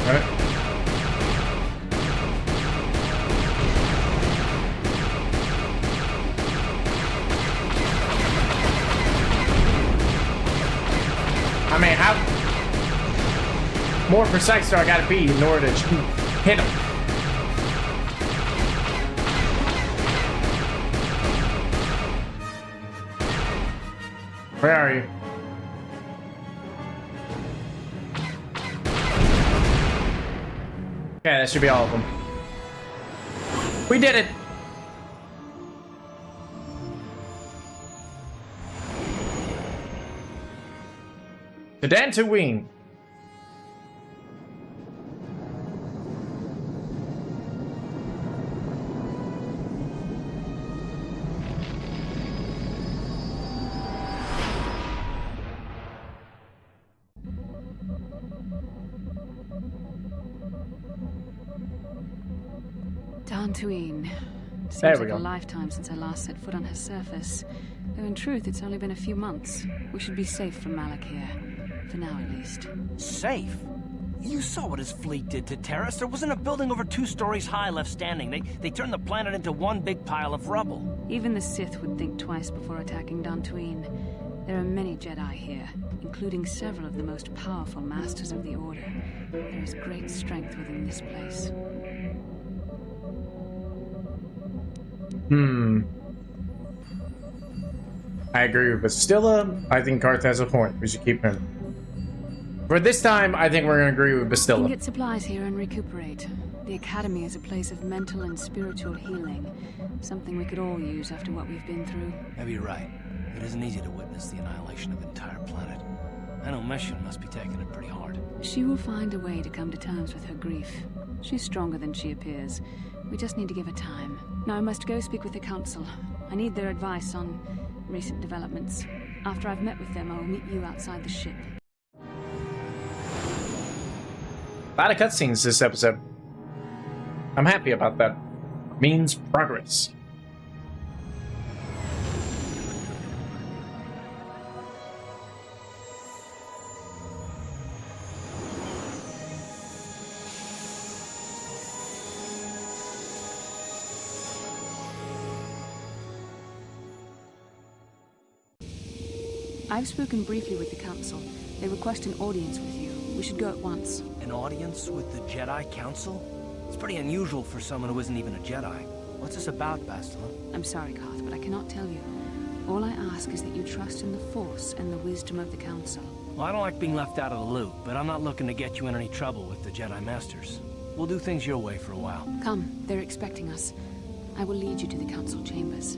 Alright. I mean, how more precise do I gotta be in order to hit him? Where are you? Okay, that should be all of them. We did it! To Dantooine. Dantooine. Seems There we like go. a lifetime since I last set foot on her surface. Though in truth, it's only been a few months. We should be safe from Malik here. For now, at least. Safe? You saw what his fleet did to Taris. There wasn't a building over 2 stories high left standing. They turned the planet into one big pile of rubble. Even the Sith would think twice before attacking Dantooine. There are many Jedi here, including several of the most powerful masters of the Order. There is great strength within this place. I agree with Bastilla. I think Karth has a point. We should keep him. For this time, I think we're going to agree with We can Bastilla. get supplies here and recuperate. The Academy is a place of mental and spiritual healing. Something we could all use after what we've been through. Maybe you're right. It isn't easy to witness the annihilation of an entire planet. I know Mission must be taking it pretty hard. She will find a way to come to terms with her grief. She's stronger than she appears. We just need to give her time. Now I must go speak with the Council. I need their advice on recent developments. After I've met with them, I will meet you outside the ship. A lot of cutscenes this episode. I'm happy about that. Means progress. I've spoken briefly with the Council. They request an audience with you. We should go at once. An audience with the Jedi Council? It's pretty unusual for someone who isn't even a Jedi. What's this about, Bastila? I'm sorry, Karth, but I cannot tell you. All I ask is that you trust in the Force and the wisdom of the Council. Well, I don't like being left out of the loop, but I'm not looking to get you in any trouble with the Jedi Masters. We'll do things your way for a while. Come, they're expecting us. I will lead you to the Council chambers.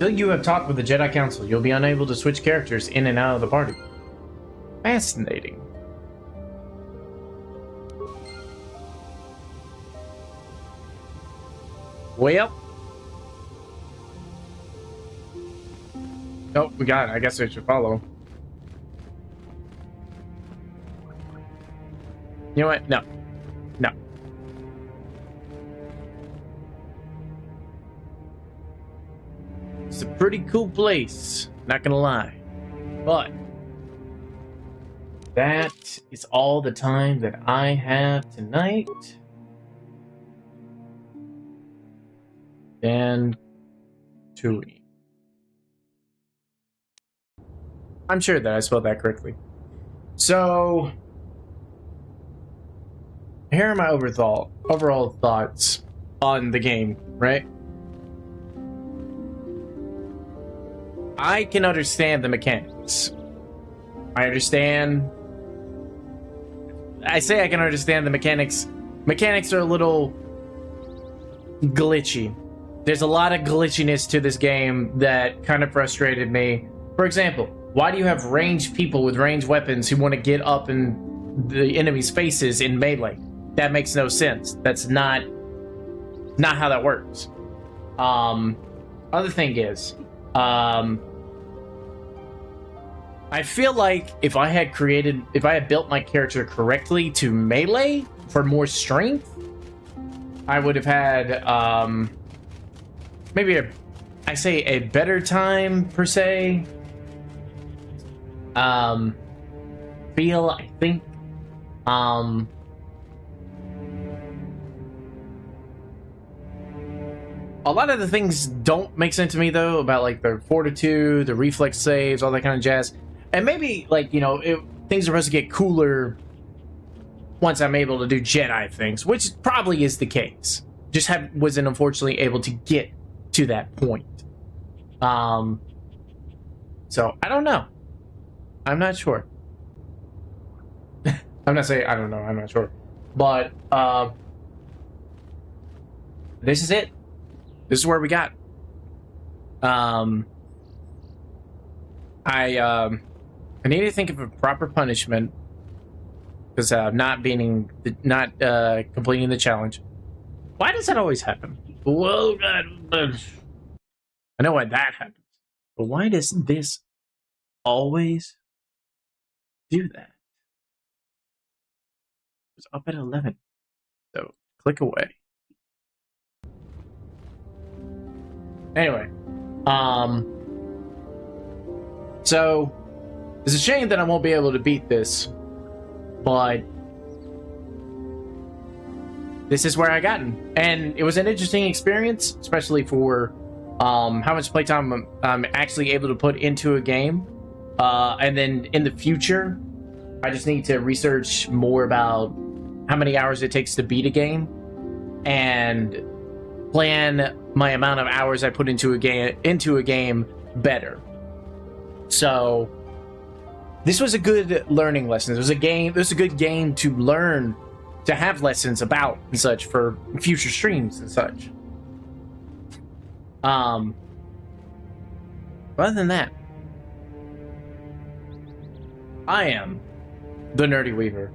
Until you have talked with the Jedi Council, you'll be unable to switch characters in and out of the party. Fascinating. Well. Oh, we got it. I guess I should follow. You know what? No. No. It's a pretty cool place, not gonna lie. But that is all the time that I have tonight. And Tui. I'm sure that I spelled that correctly. So, here are my overall thoughts on the game, right? I can understand the mechanics. I say I can understand the mechanics. Mechanics are a little glitchy. There's a lot of glitchiness to this game that kind of frustrated me. For example, why do you have ranged people with ranged weapons who want to get up in the enemy's faces in melee? That makes no sense. That's not how that works. Other thing is, I feel like if I had built my character correctly to melee for more strength, I would have had, maybe a better time, per se. I think, a lot of the things don't make sense to me, though, about, like, the fortitude, the reflex saves, all that kind of jazz. And maybe, like, you know, things are supposed to get cooler once I'm able to do Jedi things, which probably is the case. Just wasn't unfortunately able to get to that point. So, I don't know. I'm not sure. I'm not saying I don't know, I'm not sure. But, this is it. This is where we got. I need to think of a proper punishment because not completing the challenge. Why does that always happen? Well, I know why that happens, but why does this always do that? It's up at 11, so click away. Anyway, so it's a shame that I won't be able to beat this, but this is where I gotten, and it was an interesting experience, especially for how much playtime I'm actually able to put into a game. And then in the future, I just need to research more about how many hours it takes to beat a game, and plan my amount of hours I put into a game better. So this was a good learning lesson. It was a good game to learn, to have lessons about and such for future streams and such. Other than that, I am the Nerdy Weaver,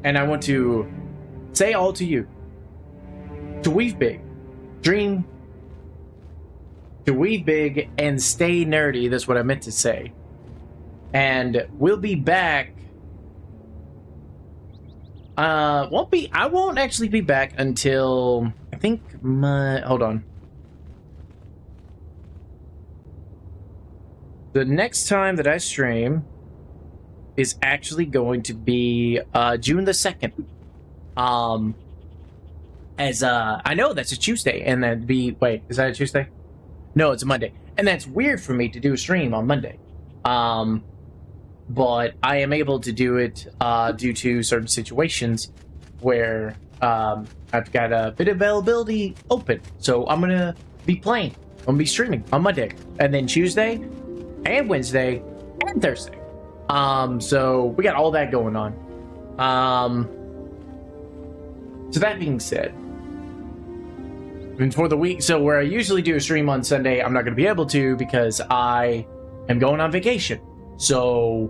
and I want to say all to you: to weave big, dream, to weave big, and stay nerdy. That's what I meant to say. And we'll be back. I won't actually be back until I think hold on. The next time that I stream is actually going to be June the 2nd. I know that's a Tuesday, and that'd be, wait, is that a Tuesday? No, it's a Monday. And that's weird for me to do a stream on Monday. But I am able to do it due to certain situations where I've got a bit of availability open. So I'm going to be playing. I'm going to be streaming on Monday. And then Tuesday and Wednesday and Thursday. So we got all that going on. So that being said, and for the week, so where I usually do a stream on Sunday, I'm not going to be able to because I am going on vacation. So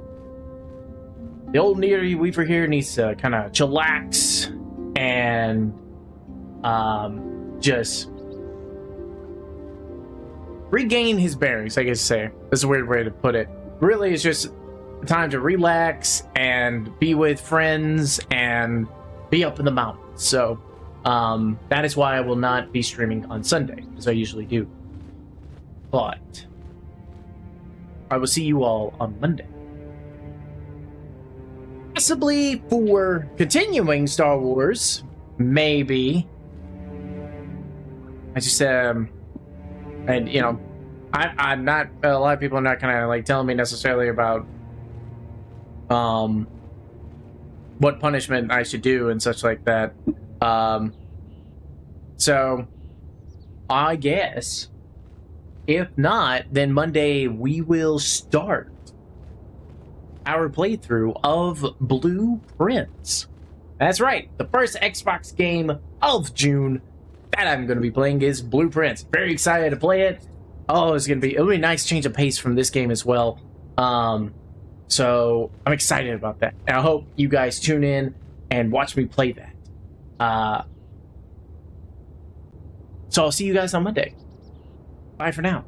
the old Nerdy Weaver here needs to kind of chillax and just regain his bearings, I guess to say. That's a weird way to put it. Really, it's just time to relax and be with friends and be up in the mountains. So That is why I will not be streaming on Sunday, as I usually do. But I will see you all on Monday. Possibly for continuing Star Wars, maybe. I just, and you know, I'm not, a lot of people are not kind of like telling me necessarily about, what punishment I should do and such like that. So, I guess, if not, then Monday we will start our playthrough of Blueprints. That's right, the first Xbox game of June that I'm going to be playing is Blueprints. Very excited to play it. Oh, it'll be a nice change of pace from this game as well. So I'm excited about that. And I hope you guys tune in and watch me play that. So I'll see you guys on Monday. Bye for now.